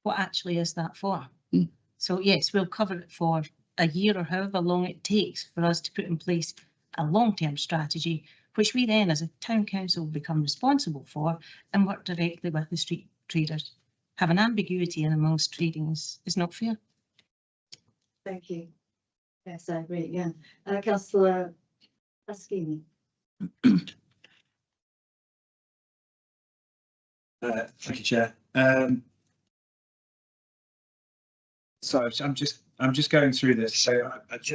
What actually is that for? So yes, we'll cover it for a year or however long it takes for us to put in place a long-term strategy, which we then as a town council will become responsible for and work directly with the street traders. Having ambiguity in amongst trading is not fair. Thank you. Yes, I agree. Yeah. Councillor Pasquini. Thank you, Chair. So I'm just going through this. So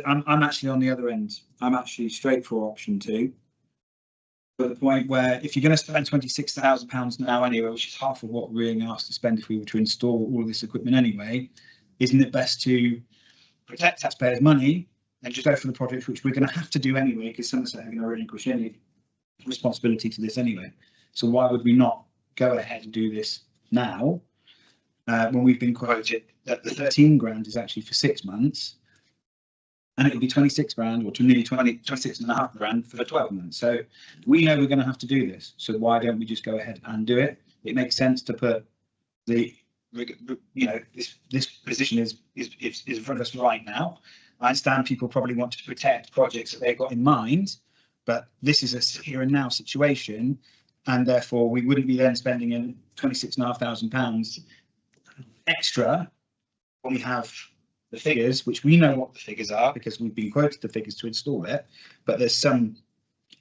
I'm actually on the other end. I'm actually straight for option 2. But the point where if you're going to spend £26,000 now anyway, which is half of what we're being asked to spend if we were to install all of this equipment anyway, isn't it best to protect taxpayers' money and just go for the projects which we're going to have to do anyway, because Somerset are going to relinquish any responsibility to this anyway. So why would we not go ahead and do this now when we've been quoted that the 13 grand is actually for 6 months, and it would be 26 grand or to nearly 26.5 grand for the 12 months. So we know we're going to have to do this. So why don't we just go ahead and do it? It makes sense to put the, this position is in front of us right now. I understand people probably want to protect projects that they've got in mind, but this is a here and now situation, and therefore we wouldn't be then spending in £26,500 extra when we have the figures, which we know what the figures are because we've been quoted the figures to install it, but there's some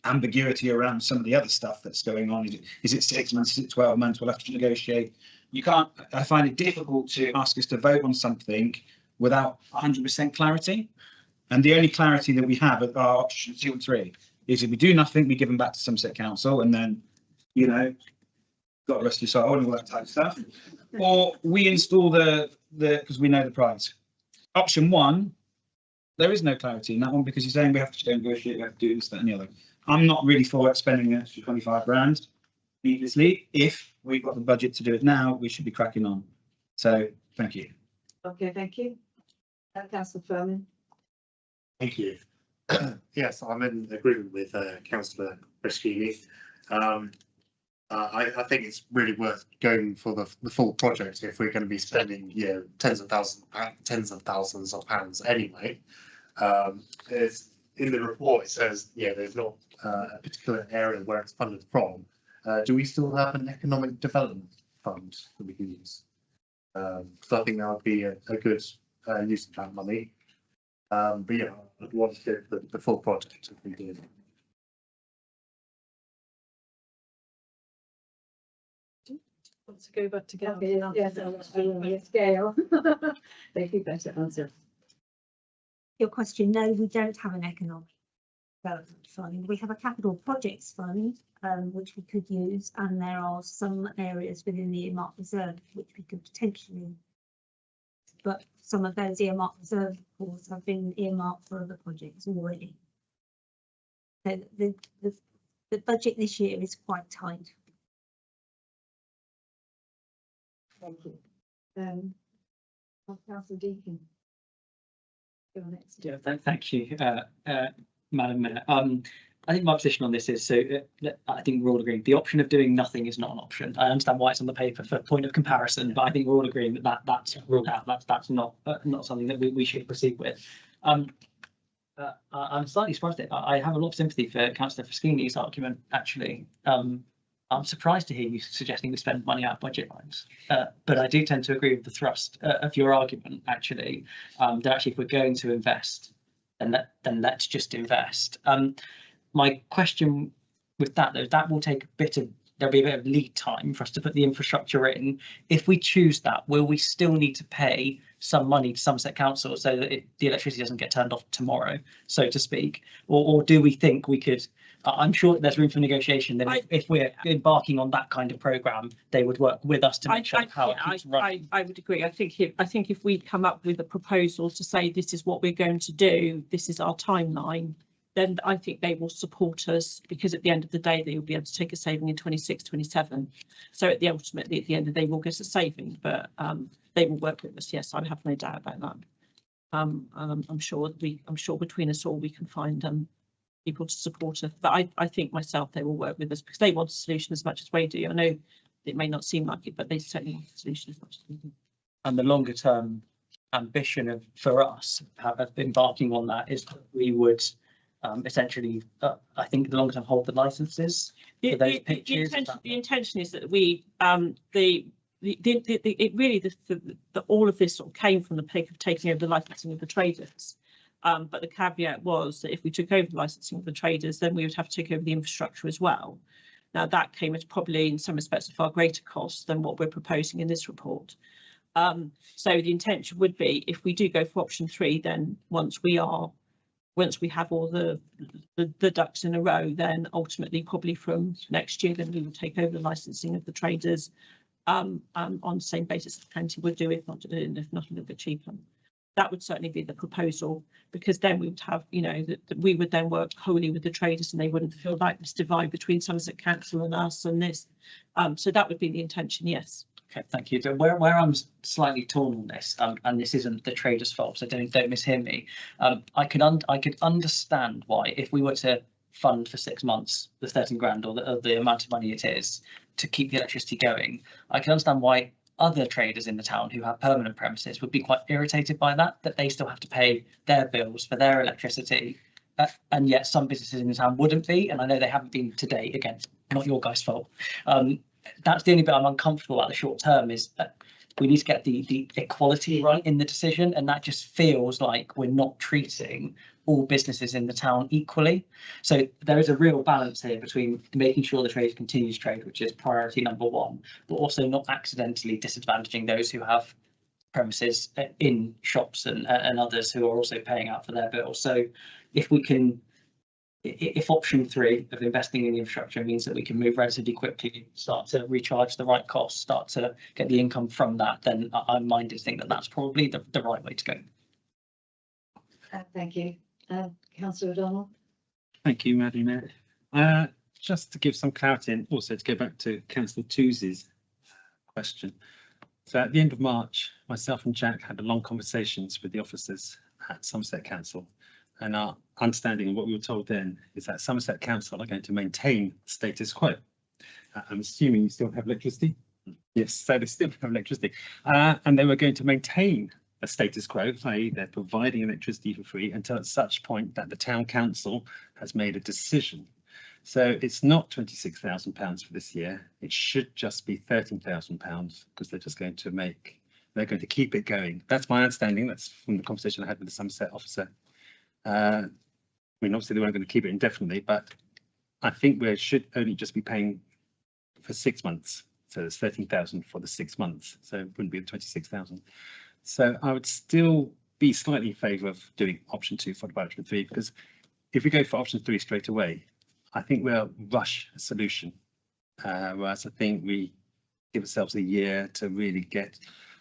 ambiguity around some of the other stuff that's going on. Is it 6 months? Is it 12 months? We'll have to negotiate. You can't. I find it difficult to ask us to vote on something without 100% clarity, and the only clarity that we have at our option 2 and 3 is if we do nothing, we give them back to Somerset Council, and then got the rest of your soul and all that type of stuff, or we install the because we know the price. Option 1, there is no clarity in that one because you're saying we have to negotiate, we have to do this, that, and the other. I'm not really for spending an extra 25 grand needlessly. If we've got the budget to do it now, we should be cracking on. So, thank you. Okay, thank you. Councillor Furman. Thank you. Yes, I'm in agreement with Councillor Pasquini. I think it's really worth going for the full project if we're going to be spending tens of thousands of pounds anyway. It's in the report, it says there's not a particular area where it's funded from. Do we still have an economic development fund that we can use? Because I think that would be a good use of that money. But yeah, I'd want to do the full project if we did. Want to go back together? Okay, yes, Gail. Thank you, better answer. Your question, no, we don't have an economic development fund. We have a capital projects fund, which we could use, and there are some areas within the earmark reserve which we could potentially. But some of those earmark reserve, of course, have been earmarked for other projects already. So the budget this year is quite tight. Thank you. Councillor Deane. Go next. Yeah, thank you, Madam Mayor. I think my position on this is, so I think we're all agreeing the option of doing nothing is not an option. I understand why it's on the paper for point of comparison, but I think we're all agreeing that that's ruled out. That's not something that we should proceed with. I'm slightly surprised. I have a lot of sympathy for Councillor Fraschini's argument, actually. I'm surprised to hear you suggesting we spend money out of budget lines, but I do tend to agree with the thrust of your argument, actually, that actually if we're going to invest, then let's just invest. My question with that, though, that will take there'll be a bit of lead time for us to put the infrastructure in. If we choose that, will we still need to pay some money to Somerset Council so that the electricity doesn't get turned off tomorrow, so to speak? Or do we think we could, I'm sure there's room for negotiation, that if we're embarking on that kind of programme, they would work with us to make sure how it keeps running. I would agree. I think if we come up with a proposal to say this is what we're going to do, this is our timeline, then I think they will support us, because at the end of the day, they will be able to take a saving in 26, 27. So ultimately, at the end of the day, we'll get a saving, but they will work with us. Yes, I have no doubt about that. I'm sure between us all, we can find people to support us. But I think myself, they will work with us because they want a solution as much as we do. I know it may not seem like it, but they certainly want a solution as much as we do. And the longer term ambition for us of embarking on that is that we would essentially, I think the longer term hold the licenses for those pitches. The intention is that we all of this sort of came from the pick of taking over the licensing of the traders. But the caveat was that if we took over the licensing of the traders, then we would have to take over the infrastructure as well. Now that came at probably in some respects a far greater cost than what we're proposing in this report. So the intention would be, if we do go for option 3, then once we have all the ducks in a row, then ultimately probably from next year, then we will take over the licensing of the traders on the same basis the county would do, if not a little bit cheaper. That would certainly be the proposal, because then we would have, that we would then work wholly with the traders and they wouldn't feel like this divide between Somerset Council and us and this. So that would be the intention, yes. Okay, thank you. Where I'm slightly torn on this, and this isn't the traders' fault, so don't mishear me. I could understand why, if we were to fund for 6 months the 13 grand or the amount of money it is to keep the electricity going, I can understand why other traders in the town who have permanent premises would be quite irritated by that they still have to pay their bills for their electricity, and yet some businesses in the town wouldn't be, and I know they haven't been to date. Again, not your guys' fault. That's the only bit I'm uncomfortable about the short term, is that we need to get the equality right in the decision, and that just feels like we're not treating all businesses in the town equally. So there is a real balance here between making sure the trade continues trade, which is priority number 1, but also not accidentally disadvantaging those who have premises in shops and others who are also paying out for their bills. So if option 3 of investing in the infrastructure means that we can move relatively quickly, start to recharge the right costs, start to get the income from that, then I'm minded to think that that's probably the right way to go. Thank you. Councillor O'Donnell. Thank you, Madam Mayor. Just to give some clarity, and also to go back to Councillor Toosey's question. So at the end of March, myself and Jack had long conversations with the officers at Somerset Council. And our understanding of what we were told then is that Somerset Council are going to maintain status quo. I'm assuming you still have electricity? Yes, so they still have electricity. And they were going to maintain a status quo, i.e. they're providing electricity for free until at such point that the town council has made a decision. So it's not £26,000 for this year. It should just be £13,000, because they're just going to keep it going. That's my understanding. That's from the conversation I had with the Somerset officer. I mean, obviously they weren't going to keep it indefinitely, but I think we should only just be paying for 6 months. So it's 13,000 for the 6 months. So it wouldn't be the 26,000. So I would still be slightly in favour of doing option 2 followed by option 3, because if we go for option 3 straight away, I think we'll rush a solution. Whereas I think we give ourselves a year to really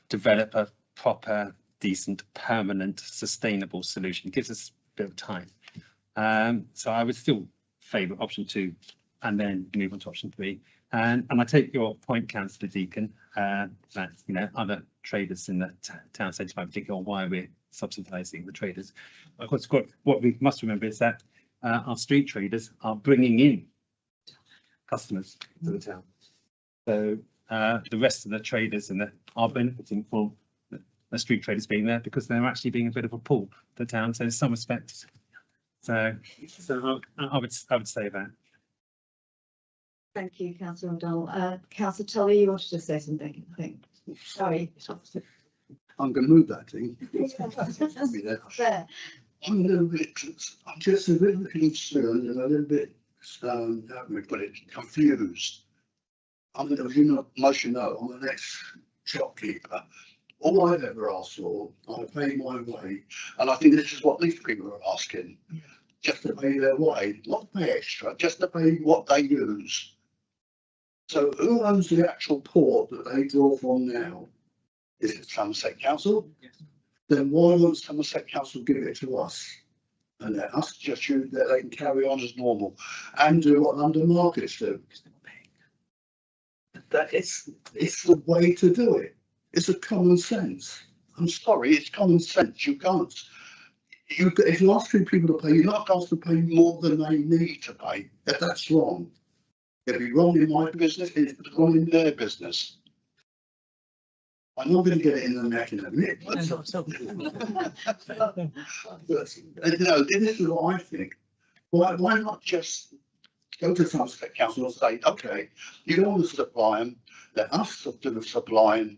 develop a proper, decent, permanent, sustainable solution. It gives us a bit of time. So I would still favour option 2 and then move on to option 3. And I take your point, Councillor Deacon, that other traders in the town centre, in particular, on why we're subsidising the traders. Of course, what we must remember is that our street traders are bringing in customers to the town. So the rest of the traders are benefiting from the street traders being there because they're actually being a bit of a pull to the town. So in some respects, so I would say that. Thank you, Councillor O'Donnell. Councillor Tully, you wanted to say something, I think. Sorry. I'm going to move that thing. There. I'm just a little concerned and a little bit, how can we put it, confused. I'm, as you know, most you know, I'm an ex-shopkeeper. All I've ever asked for, I pay my way, and I think this is what these people are asking, just to pay their way, not pay extra, just to pay what they use. So who owns the actual port that they draw from now? Is it Somerset Council? Yes. Then why won't Somerset Council give it to us? And let us just use that they can carry on as normal and do what London markets do. That it's the way to do it. It's a common sense. I'm sorry, it's common sense. You can't. If you ask people to pay, you're not asked to pay more than they need to pay. If that's wrong, it'd be wrong in my business. It's wrong in their business. I'm not going to get it in the neck in a minute. But, you know, this is what I think. Why not just go to Somerset Council and say, okay, you don't want to supply them, let us do the supplying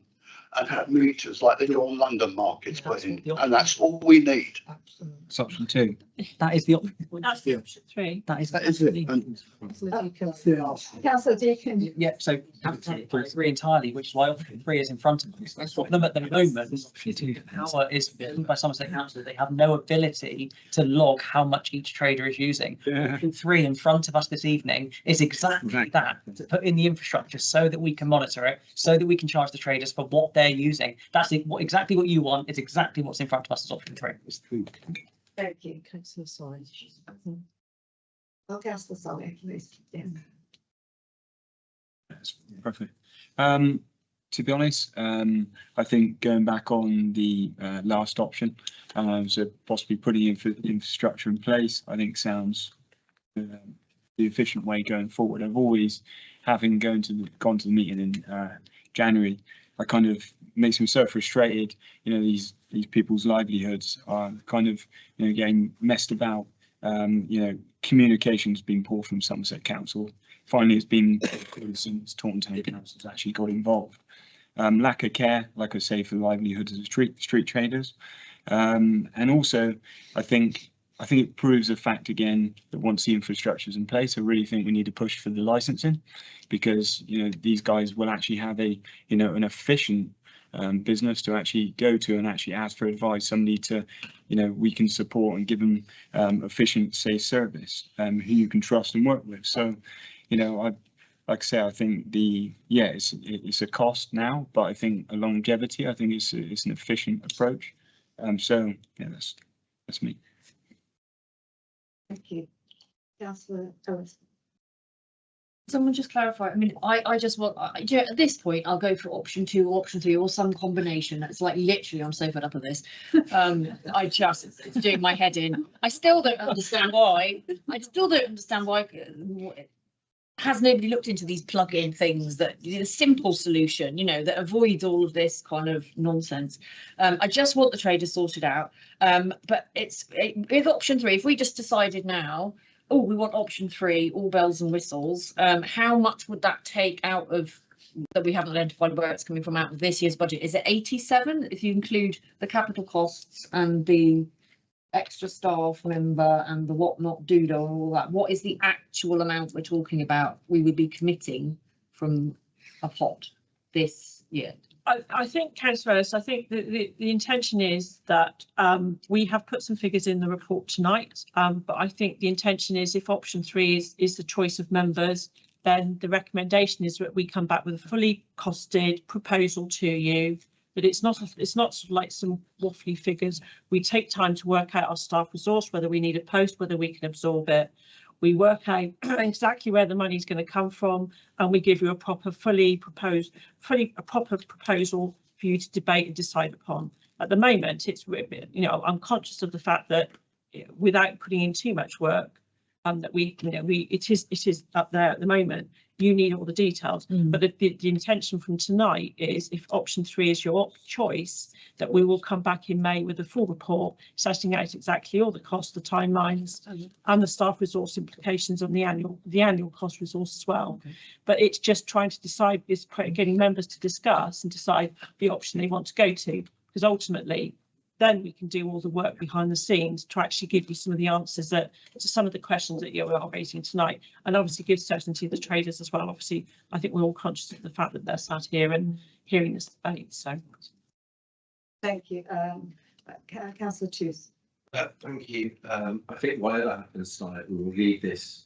and have meters like they do on London markets put in, and that's all we need. It's option 2. That is the option. That's the option 3. That is it. And Councillor Deacon. Yeah, so I agree entirely, which is why option 3 is in front of us. That's what them at the moment. Power is owned by Somerset Council. They have no ability to log how much each trader is using. Yeah. Option 3 in front of us this evening is exactly that, to put in the infrastructure so that we can monitor it, so that we can charge the traders for what they're using. That's exactly what you want. It's exactly what's in front of us as option 3. Thank you. Councillor Solly. Oh, Councillor Solly, please. Yeah. That's perfect. To be honest, I think going back on the last option, so possibly putting infrastructure in place, I think sounds the efficient way going forward. I've always, having gone to the meeting in January, I kind of makes me so frustrated. You know, these people's livelihoods are kind of, you know, getting messed about. You know, communication's been poor from Somerset Council. Finally, it's been since Taunton Council has actually got involved. Lack of care, like I say, for the livelihoods of street traders, and also I think it proves the fact again that once the infrastructure is in place, I really think we need to push for the licensing, because you know these guys will actually have an efficient business to actually go to and actually ask for advice. Somebody to, you know, we can support and give them efficient, safe service, who you can trust and work with. So, you know, like I say, I think it's a cost now, but I think a longevity, I think it's an efficient approach. So yeah, that's me. Thank you. Councillor Ellis. Someone just clarify. I mean, I just want, at this point, I'll go for option 2 or option 3 or some combination. It's like literally, I'm so fed up of this. It's doing my head in. I still don't understand why. Has nobody looked into these plug-in things that a simple solution, you know, that avoids all of this kind of nonsense? I just want the traders sorted out. But with option 3, if we just decided now, oh, we want option 3, all bells and whistles, how much would that take out of that we haven't identified where it's coming from out of this year's budget? Is it 87 if you include the capital costs and the extra staff member and the whatnot doodah and all that? What is the actual amount we're talking about we would be committing from a pot this year? I think, Councillor Ellis, I think the intention is that we have put some figures in the report tonight, but I think the intention is if option 3 is the choice of members, then the recommendation is that we come back with a fully costed proposal to you, that it's not sort of like some waffly figures. We take time to work out our staff resource, whether we need a post, whether we can absorb it. We work out exactly where the money is going to come from, and we give you a proper proposal for you to debate and decide upon. At the moment, it's, you know, I'm conscious of the fact that without putting in too much work, that it is up there at the moment. You need all the details, but the intention from tonight is, if option 3 is your choice, that we will come back in May with a full report setting out exactly all the costs, the timelines, and the staff resource implications on the annual cost resource as well. Okay. But it's just trying to decide, is getting members to discuss and decide the option they want to go to, because ultimately then we can do all the work behind the scenes to actually give you some of the answers to some of the questions that you are raising tonight, and obviously give certainty to the traders as well. Obviously, I think we're all conscious of the fact that they're sat here and hearing this debate. So, thank you, Councillor Tooth. Thank you. I think whatever happens tonight, we will leave this,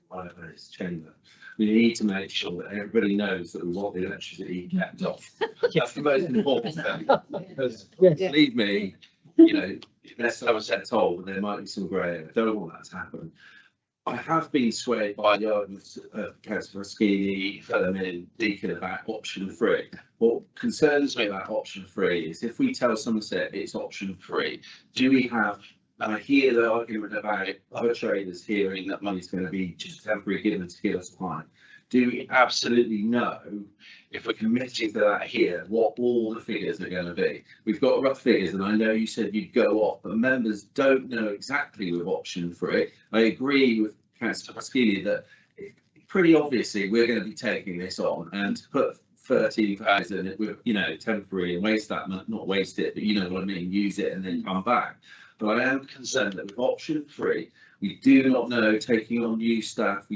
whatever it's chamber. We need to make sure that everybody knows that we want the electricity kept off. That's the most important thing. Because believe me, unless Somerset told, but there might be some grey area. I don't want that to happen. I have been swayed by the arguments of Councillor Skeeny, Furman, Deacon about option 3. What concerns me about option 3 is, if we tell Somerset it's option 3, do we have, and I hear the argument about other traders hearing that money's going to be just temporary given to give us time. Do we absolutely know, if we're committing to that here, what all the figures are going to be? We've got rough figures, and I know you said you'd go off, but members don't know exactly with option 3. I agree with Councillor Pasquini that pretty obviously we're going to be taking this on, and to put 13,000 with, temporary, and waste that money, not waste it, but you know what I mean, use it and then come back. But I am concerned that with option 3, we do not know, taking on new staff.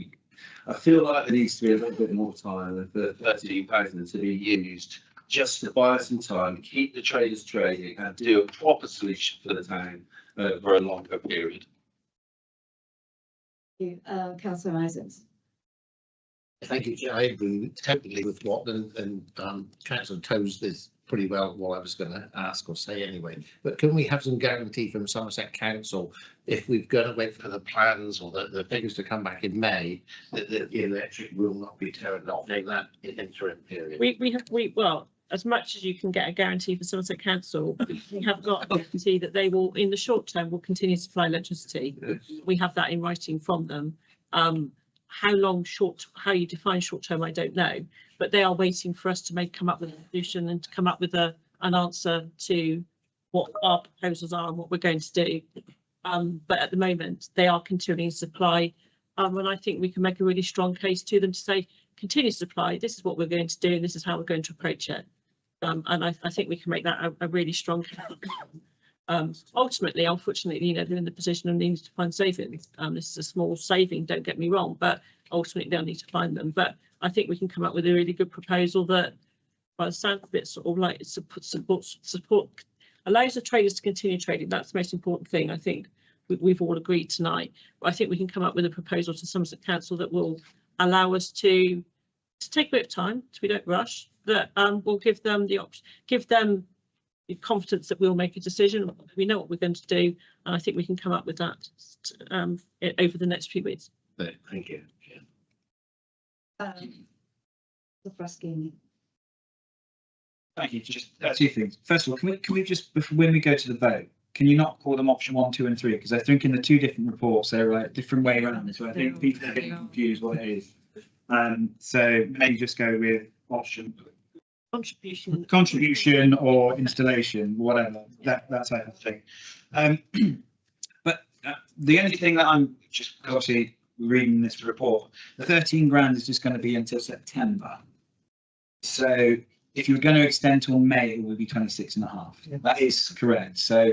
I feel like there needs to be a little bit more time for 13,000 to be used, just to buy us some time, keep the traders trading, and do a proper solution for the town over a longer period. Thank you, Councillor Isaacs. Thank you, Chair. I agree totally with what and Councillor Toes is pretty well what I was going to ask or say anyway. But can we have some guarantee from Somerset Council, if we're going to wait for the plans or the figures to come back in May, that the electric will not be turned off in that interim period? Well, as much as you can get a guarantee for Somerset Council, we have got a guarantee that they will, in the short term, will continue to supply electricity. We have that in writing from them. How you define short term, I don't know, but they are waiting for us to come up with a solution and to come up with an answer to what our proposals are and what we're going to do. But at the moment, they are continuing to supply, and I think we can make a really strong case to them to say, continue to supply, this is what we're going to do, and this is how we're going to approach it. And I think we can make that a really strong case. Ultimately, unfortunately, they're in the position of needing to find savings. This is a small saving, don't get me wrong, but ultimately they'll need to find them. But I think we can come up with a really good proposal that, by the sound of it, sort of like support allows the traders to continue trading. That's the most important thing. I think we've all agreed tonight. But I think we can come up with a proposal to Somerset Council that will allow us to take a bit of time, so we don't rush. That will give them the option, give them the confidence that we'll make a decision. We know what we're going to do, and I think we can come up with that over the next few weeks. Thank you. Thank you. Just two things. First of all, can we just, when we go to the vote, can you not call them option 1, 2, and 3? Because I think in the two different reports they're like different way around. So I think people are getting confused what it is. So maybe just go with option contribution or installation, whatever, that type of thing. But the only thing that I'm just obviously reading this report, the 13 grand is just going to be until September. So if you're going to extend till May, it will be 26.5. Yeah. That is correct. So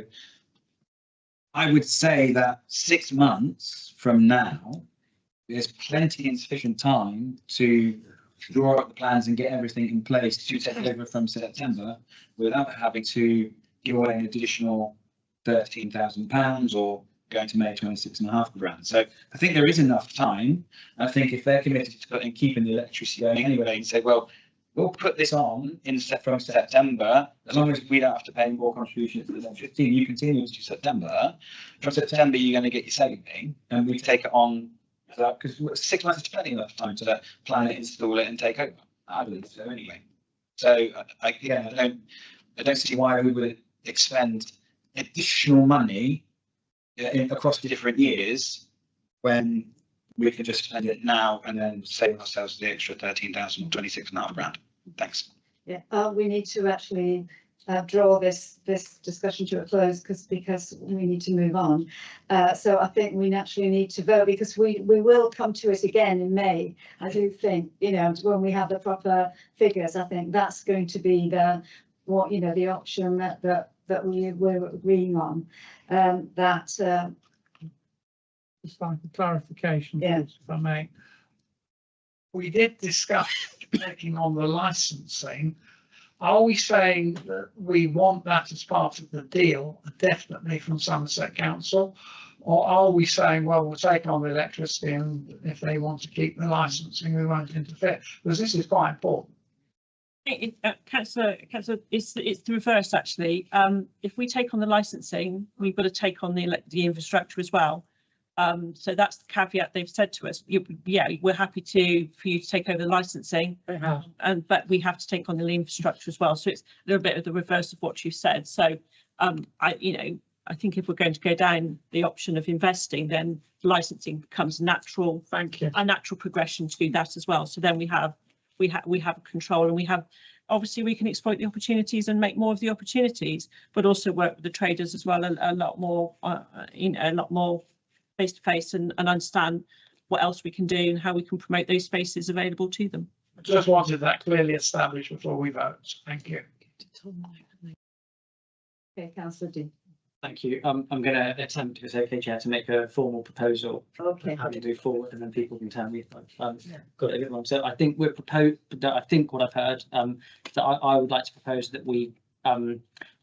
I would say that 6 months from now, there's plenty and sufficient time to draw up the plans and get everything in place to take over from September without having to give away an additional £13,000 or going to May 26.5 grand. So I think there is enough time. I think if they're committed to keeping the electricity going anyway and say, well, we'll put this on from September, as long as we don't have to pay more contributions to the 15, you continue to September. From September, you're going to get your saving, and we take it on because 6 months is plenty enough time to plan it, install it, and take over. I believe so anyway. So I don't see why we would expend additional money across the different years when we can just spend it now and then save ourselves the extra 13,000 or 26.5 grand? Thanks. Yeah, we need to actually draw this discussion to a close because we need to move on. So I think we naturally need to vote because we will come to it again in May. I do think, you know, when we have the proper figures, I think that's going to be the option that we're agreeing on. Just like a clarification, Yeah. if I may. We did discuss taking on the licensing. Are we saying that we want that as part of the deal, definitely from Somerset Council? Or are we saying, well, we'll take on the electricity and if they want to keep the licensing, we won't interfere? Because this is quite important. Councillor, it's the reverse actually. If we take on the licensing, we've got to take on the infrastructure as well. So that's the caveat they've said to us. Yeah, we're happy for you to take over the licensing, but we have to take on the infrastructure as well. So it's a little bit of the reverse of what you said. So I think if we're going to go down the option of investing, then licensing becomes natural. Thank you. A natural progression to do that as well. So then we have control, and we have obviously we can exploit the opportunities and make more of the opportunities, but also work with the traders as well a lot more, a lot more face to face and understand what else we can do and how we can promote those spaces available to them. I just wanted that clearly established before we vote. Thank you. Okay, Councillor Deane. Thank you. I'm going to attempt, if it's okay, Chair, to make a formal proposal. Okay. How to move forward, and then people can tell me if I've got it a bit wrong. So I think we're proposed. I think what I've heard that I would like to propose that we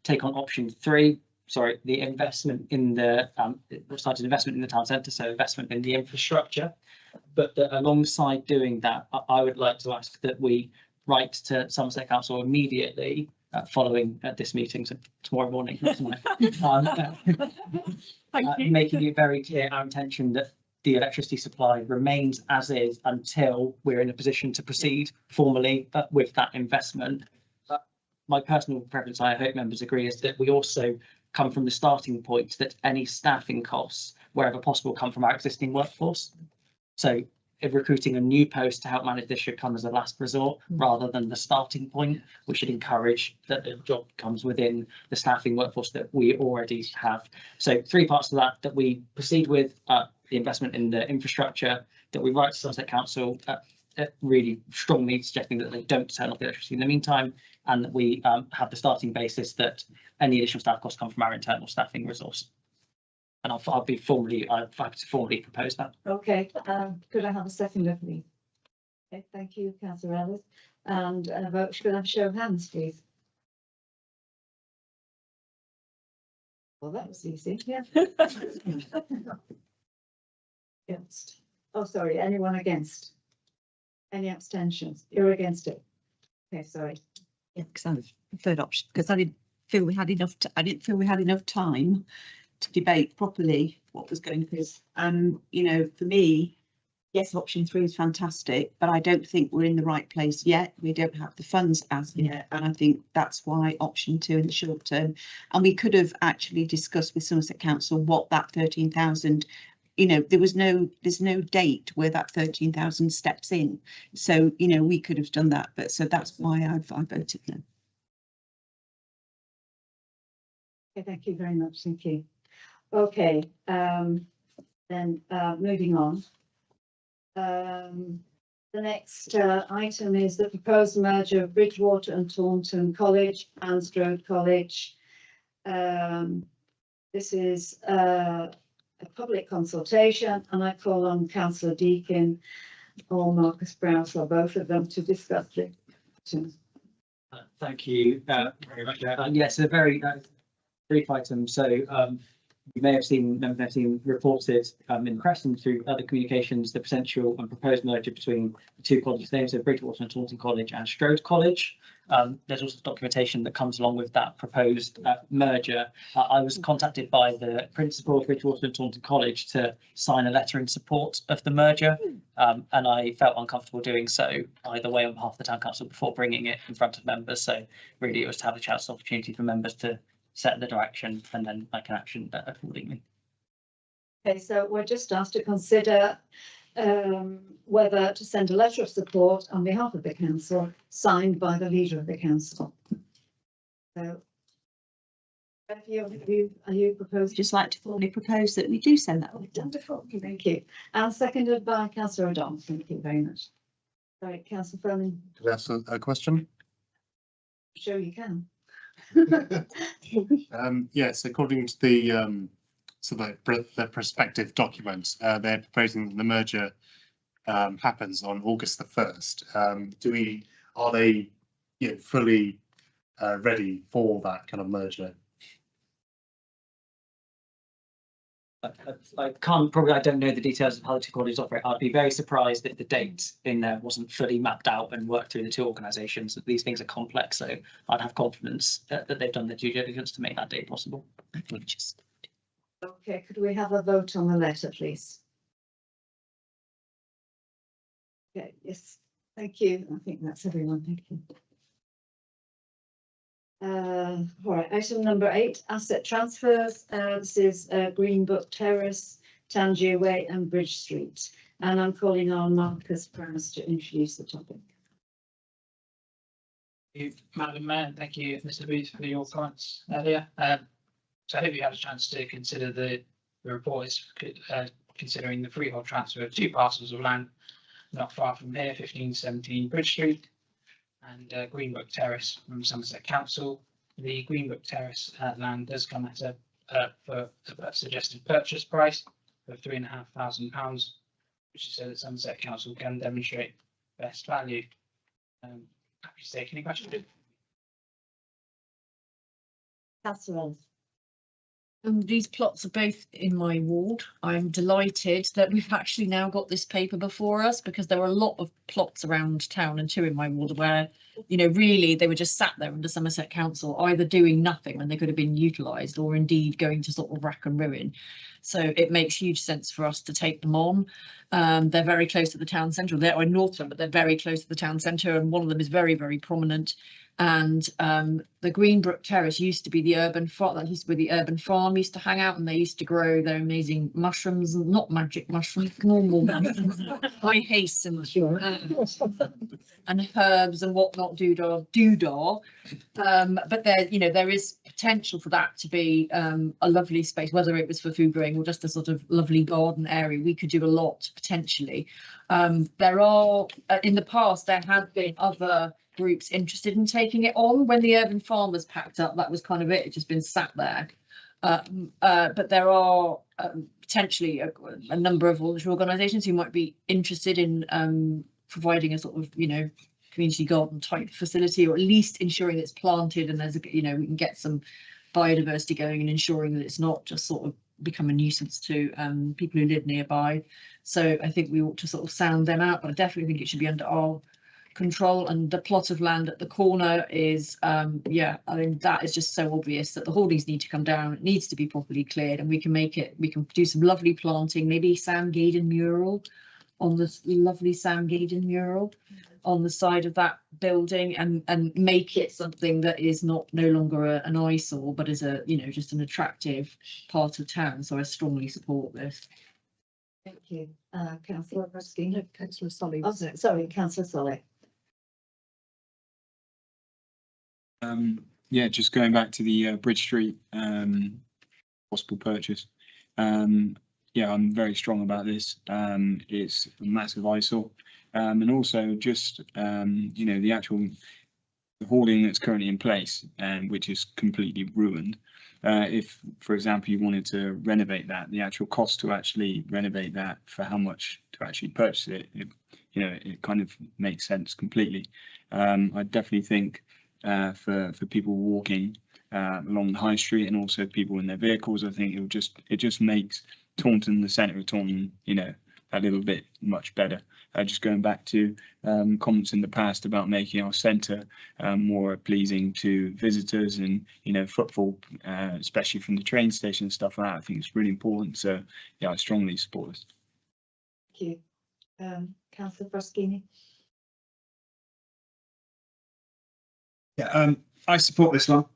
take on option 3. Sorry, the investment in the started investment in the town centre, so investment in the infrastructure. But alongside doing that, I would like to ask that we write to Somerset Council immediately following this meeting, so tomorrow morning, not tonight, making it very clear our intention that the electricity supply remains as is until we're in a position to proceed formally with that investment. My personal preference, I hope members agree, is that we also come from the starting point that any staffing costs, wherever possible, come from our existing workforce. So if recruiting a new post to help manage this should come as a last resort rather than the starting point. We should encourage that the job comes within the staffing workforce that we already have. So 3 parts of that we proceed with the investment in the infrastructure, that we write to Somerset Council really strongly suggesting that they don't turn off the electricity in the meantime, and that we have the starting basis that any additional staff costs come from our internal staffing resource. And I'll happy to formally propose that. Okay, could I have a seconder, please? Okay, thank you, Councillor Ellis. And a vote, should I have a show of hands, please? Well, that was easy, yeah. Against. Oh, sorry, anyone against? Any abstentions? You're against it? Okay, sorry. Yeah, because I was the third option, because I didn't feel we had enough. I didn't feel we had enough time to debate properly what was going through. You know, for me, yes, option 3 is fantastic, but I don't think we're in the right place yet. We don't have the funds as yet, and I think that's why option 2 in the short term. And we could have actually discussed with Somerset Council what that 13,000. You know, there's no date where that 13,000 steps in. So, you know, we could have done that, but so that's why I voted no. Okay, thank you very much. Thank you. Okay, then moving on. The next item is the proposed merger of Bridgewater and Taunton College and Strode College. This is a public consultation, and I call on Councillor Deane or Marcus Brown, or both of them, to discuss it. Thank you very much. Yes, a very brief item. So you may have seen, members have seen reported in the press and through other communications the potential and proposed merger between the 2 colleges names, so Bridgewater and Taunton College and Strode College. There's also documentation that comes along with that proposed merger. I was contacted by the principal of Bridgewater and Taunton College to sign a letter in support of the merger, and I felt uncomfortable doing so either way on behalf of the Town Council before bringing it in front of members. So really it was to have a chance opportunity for members to set the direction and then I can action accordingly. Okay, so we're just asked to consider whether to send a letter of support on behalf of the council, signed by the leader of the council. So, are you proposing? Just like to formally propose that we do send that. Wonderful, thank you. And seconded by Councillor O'Donnell. Thank you very much. Sorry, Councillor Fleming. Could I ask a question? Sure you can. Yes, according to the the prospective document, they're proposing that the merger happens on August the 1st. Are they fully ready for that kind of merger? I don't know the details of how the two bodies operate. I'd be very surprised if the date in there wasn't fully mapped out and worked through the two organisations. These things are complex, so I'd have confidence that they've done their due diligence to make that date possible. Okay, could we have a vote on the letter, please? Okay, yes, thank you. I think that's everyone. Thank you. All right, item number 8, asset transfers. This is Green Book Terrace, Tangier Way and Bridge Street. And I'm calling on Marcus Primus to introduce the topic. Thank you, Madam Mayor, thank you, Mr. Booth, for your comments earlier. So I hope you had a chance to consider the report is considering the freehold transfer of 2 parcels of land not far from here, 1517 Bridge Street and Greenbrook Terrace from Somerset Council. The Greenbrook Terrace land does come at a suggested purchase price of £3,500, which is so that Somerset Council can demonstrate best value. Happy to take any questions. Councillor. These plots are both in my ward. I'm delighted that we've actually now got this paper before us, because there were a lot of plots around town and 2 in my ward where, really they were just sat there under Somerset Council, either doing nothing when they could have been utilised or indeed going to sort of rack and ruin. So it makes huge sense for us to take them on. They're very close to the town centre. They're in Norton, but they're very close to the town centre, and one of them is very, very prominent. And the Greenbrook Terrace used to be the urban farm. That used to be the urban farm used to hang out, and they used to grow their amazing mushrooms, not magic mushrooms, normal mushrooms. I hasten and herbs and whatnot, doodah. But there is potential for that to be a lovely space, whether it was for food growing or just a sort of lovely garden area. We could do a lot potentially. There are in the past there have been other groups interested in taking it on. When the urban farmers packed up, that was kind of it. It's just been sat there. But there are potentially a number of voluntary organisations who might be interested in providing a sort of community garden type facility, or at least ensuring it's planted and there's we can get some biodiversity going and ensuring that it's not just sort of become a nuisance to people who live nearby. So I think we ought to sort of sound them out, but I definitely think it should be under our control. And the plot of land at the corner is I mean that is just so obvious that the hoardings need to come down. It needs to be properly cleared, and we can do some lovely planting, maybe Sam Gaydon mural on this lovely Sam Gaydon mural on the side of that building, and make it something that is no longer an eyesore, but is a just an attractive part of town. So I strongly support this. Thank you, Councillor Ruskin. No, Councillor Solly. Oh, sorry, Councillor Solly. Just going back to the Bridge Street possible purchase. I'm very strong about this. It's a massive eyesore, and also just the actual hoarding that's currently in place, which is completely ruined. If, for example, you wanted to renovate that, the actual cost to actually renovate that for how much to actually purchase it, it kind of makes sense completely. I definitely think for people walking along the high street, and also people in their vehicles, I think it just makes Taunton, the centre of Taunton, a little bit much better. Just going back to comments in the past about making our centre more pleasing to visitors and footfall, especially from the train station and stuff like that. I think it's really important. So I strongly support this. Thank you, Councillor Bruschini. I support this one,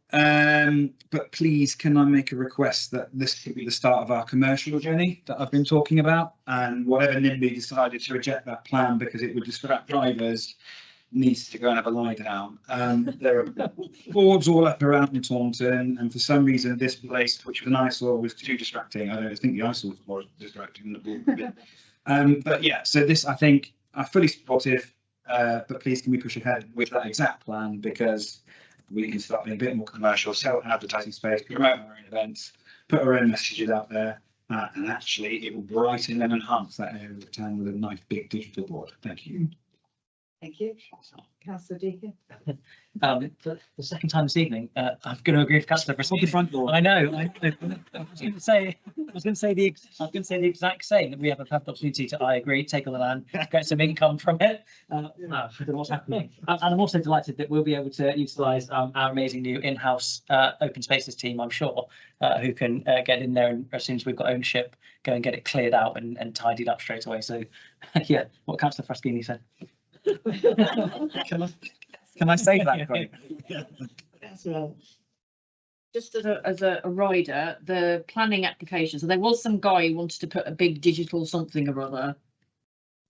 but please can I make a request that this could be the start of our commercial journey that I've been talking about, and whatever NIMBY decided to reject that plan because it would distract drivers needs to go and have a lie down. There are boards all up around Taunton, and for some reason this place, which was an eyesore, was too distracting. I think the eyesore was more distracting than the board bit. But yeah, so this I think I'm fully supportive, but please can we push ahead with that exact plan, because we can start being a bit more commercial, sell advertising space, promote our own events, put our own messages out there, and actually it will brighten and enhance that area of the town with a nice big digital board. Thank you. Thank you. Councillor Deacon. For the second time this evening, I'm going to agree with Councillor Preston. Front door. I know. I was going to say the exact same, that we have a perfect opportunity to, I agree, take on the land, get some income from it. No, I don't know what's happening. And I'm also delighted that we'll be able to utilise our amazing new in-house open spaces team, I'm sure, who can get in there, and as soon as we've got ownership, go and get it cleared out and tidied up straight away. So yeah, what Councillor Fraschini said. Can I say that? Craig? That's right. Just as a rider, the planning application, so there was some guy who wanted to put a big digital something or other,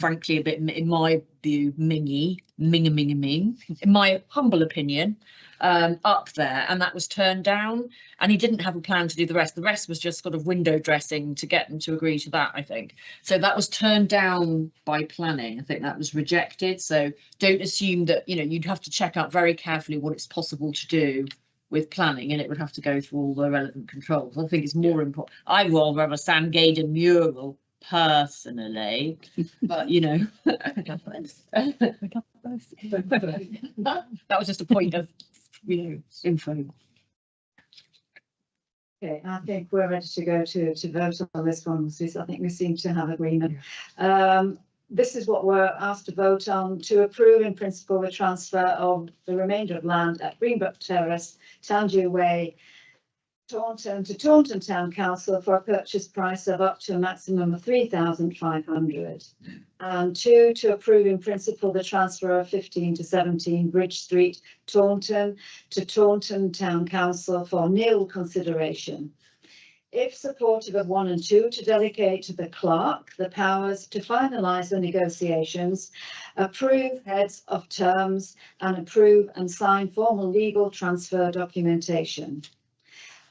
frankly a bit, in my view, ming, in my humble opinion, up there, and that was turned down, and he didn't have a plan to do the rest. The rest was just sort of window dressing to get them to agree to that, I think. So that was turned down by planning. I think that was rejected. So don't assume that, you know, you'd have to check out very carefully what it's possible to do with planning, and it would have to go through all the relevant controls. I think it's more important. I'd rather have a Sandgated mural personally, but you know, that was just a point of, you know, info. Okay, I think we're ready to go to vote on this one, Mrs. I think we seem to have agreement. This is what we're asked to vote on: to approve in principle the transfer of the remainder of land at Greenbrook Terrace, Towndew Way, Taunton, to Taunton Town Council for a purchase price of up to a maximum of 3,500. And 2, to approve in principle the transfer of 15 to 17 Bridge Street, Taunton, to Taunton Town Council for nil consideration. If supportive of 1 and 2, to delegate to the clerk the powers to finalise the negotiations, approve heads of terms, and approve and sign formal legal transfer documentation.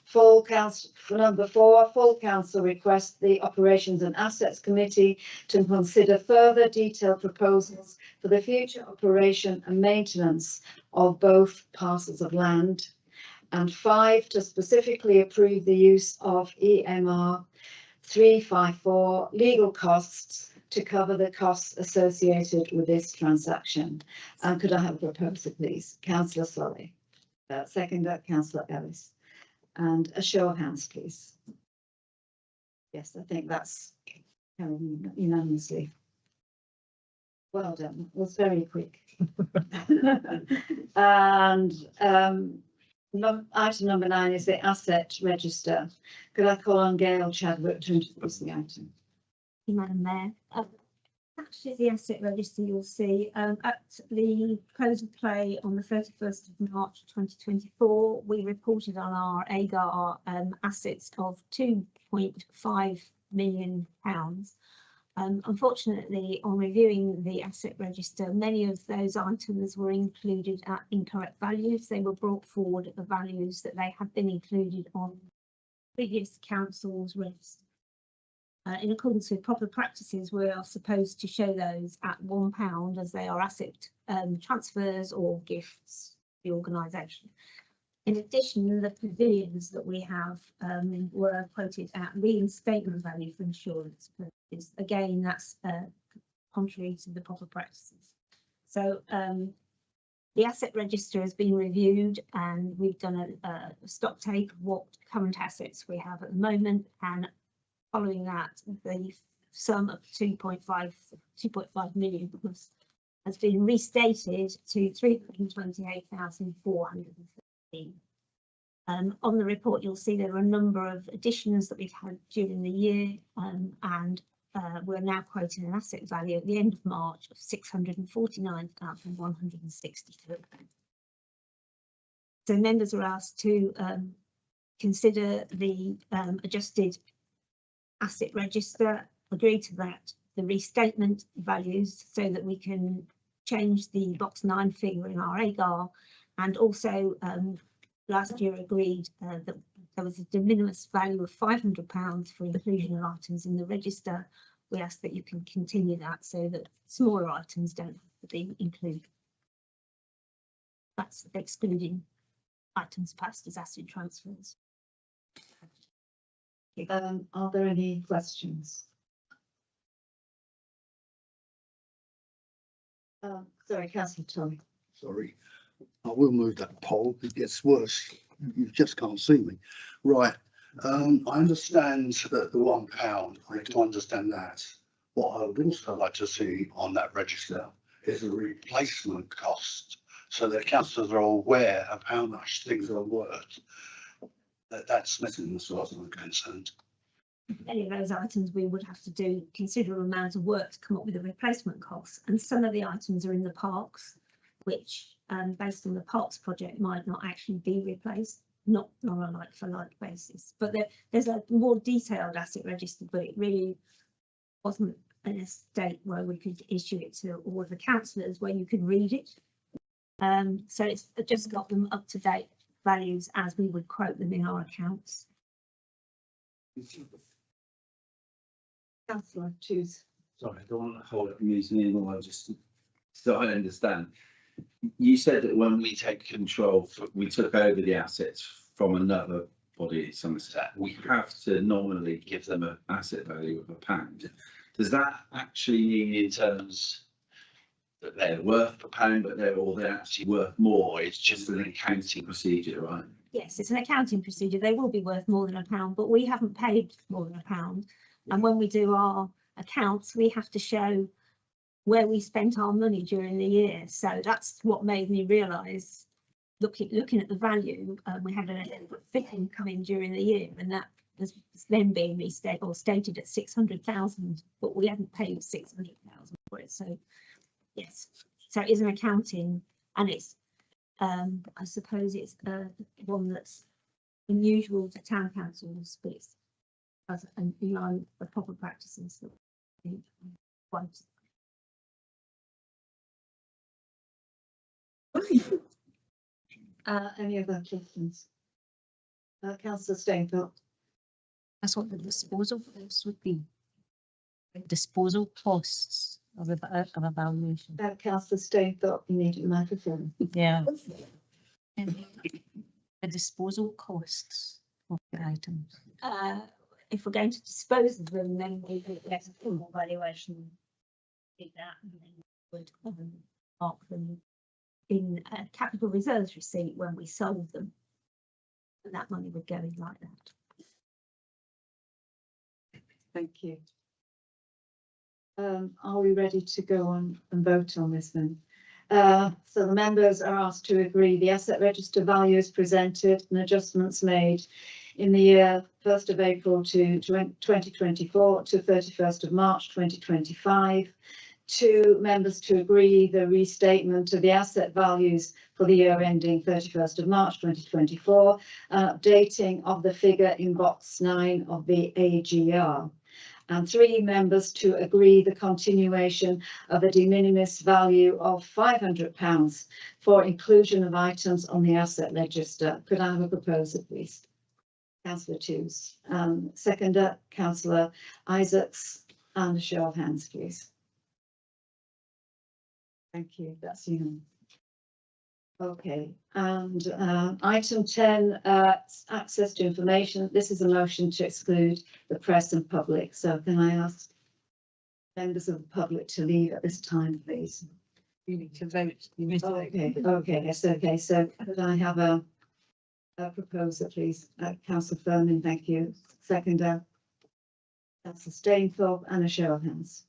Full council, for number 4, full council requests the Operations and Assets Committee to consider further detailed proposals for the future operation and maintenance of both parcels of land. And 5, to specifically approve the use of EMR 354 legal costs to cover the costs associated with this transaction. And could I have a proposal, please? Councillor Solly. Seconder, Councillor Ellis. And a show of hands, please. Yes, I think that's unanimously. Well done. It was very quick. And item number 9 is the asset register. Could I call on Gail Chadwick to introduce the item? Thank you, Madam Mayor. Actually, the asset register you'll see at the close of play on the 31st of March 2024, we reported on our AGAR assets of £2.5 million. Unfortunately, on reviewing the asset register, many of those items were included at incorrect values. They were brought forward at the values that they had been included on previous council's register. In accordance with proper practices, we are supposed to show those at £1 as they are asset transfers or gifts to the organisation. In addition, the pavilions that we have were quoted at reinstatement value for insurance purposes. Again, that's contrary to the proper practices. So the asset register has been reviewed, and we've done a stock take of what current assets we have at the moment, and following that, the sum of 2.5 million has been restated to 328,415. On the report, you'll see there are a number of additions that we've had during the year, and we're now quoting an asset value at the end of March of 649,163. So members are asked to consider the adjusted asset register, agree to that, the restatement values so that we can change the box 9 figure in our AGAR, and also last year agreed that there was a de minimis value of £500 for inclusion of items in the register. We ask that you can continue that so that smaller items don't have to be included. That's excluding items passed as asset transfers. Are there any questions? Sorry, Councillor Tommy. Sorry, I will move that poll. It gets worse. You just can't see me. Right. I understand that the £1, I need to understand that. What I would also like to see on that register is a replacement cost, so that councillors are aware of how much things are worth. That's missing as far as I'm concerned. Any of those items we would have to do considerable amounts of work to come up with a replacement cost, and some of the items are in the parks, which based on the parks project might not actually be replaced, not on a like for like basis. But there's a more detailed asset register, but it really wasn't in a state where we could issue it to all of the councillors where you could read it. So it's just got them up to date values as we would quote them in our accounts. Councillor, choose. Sorry, I don't want to hold up the meeting anymore. Just so I understand. You said that when we take control, we took over the assets from another body, Somerset. We have to nominally give them an asset value of £1. Does that actually mean in terms that they're worth £1, but they're actually worth more? It's just an accounting procedure, right? Yes, it's an accounting procedure. They will be worth more than £1, but we haven't paid more than £1. And when we do our accounts, we have to show where we spent our money during the year. So that's what made me realise, looking at the value, we had a fitting come in during the year, and that was then being restated or stated at 600,000, but we hadn't paid 600,000 for it. So yes, so it is an accounting, and it's I suppose it's one that's unusual to town councils, but it's as in line with proper practices that we want. Any other questions? Councillor Stainthorpe. That's what the disposal costs would be. Disposal costs of evaluation. Councillor Stainthorpe, you need a microphone. Yeah. The disposal costs of the items. If we're going to dispose of them, then we would get a full valuation. Do that, and then we would mark them in a capital reserves receipt when we sold them, and that money would go in like that. Thank you. Are we ready to go on and vote on this then? So the members are asked to agree the asset register values presented and adjustments made in the year 1st of April to 2024 to 31st of March 2025. 2 members to agree the restatement of the asset values for the year ending 31st of March 2024, updating of the figure in box 9 of the AGR. And 3 members to agree the continuation of a de minimis value of £500 for inclusion of items on the asset register. Could I have a proposal, please? Councillor Tews. Seconder, Councillor Isaacs, and a show of hands, please. Thank you. That's unanimous. Okay, and item 10, access to information. This is a motion to exclude the press and public. So can I ask members of the public to leave at this time, please? You need to vote. Okay, yes, okay. So could I have a proposer, please? Councillor Furman, thank you. Seconder, Councillor Stainthorpe, and a show of hands.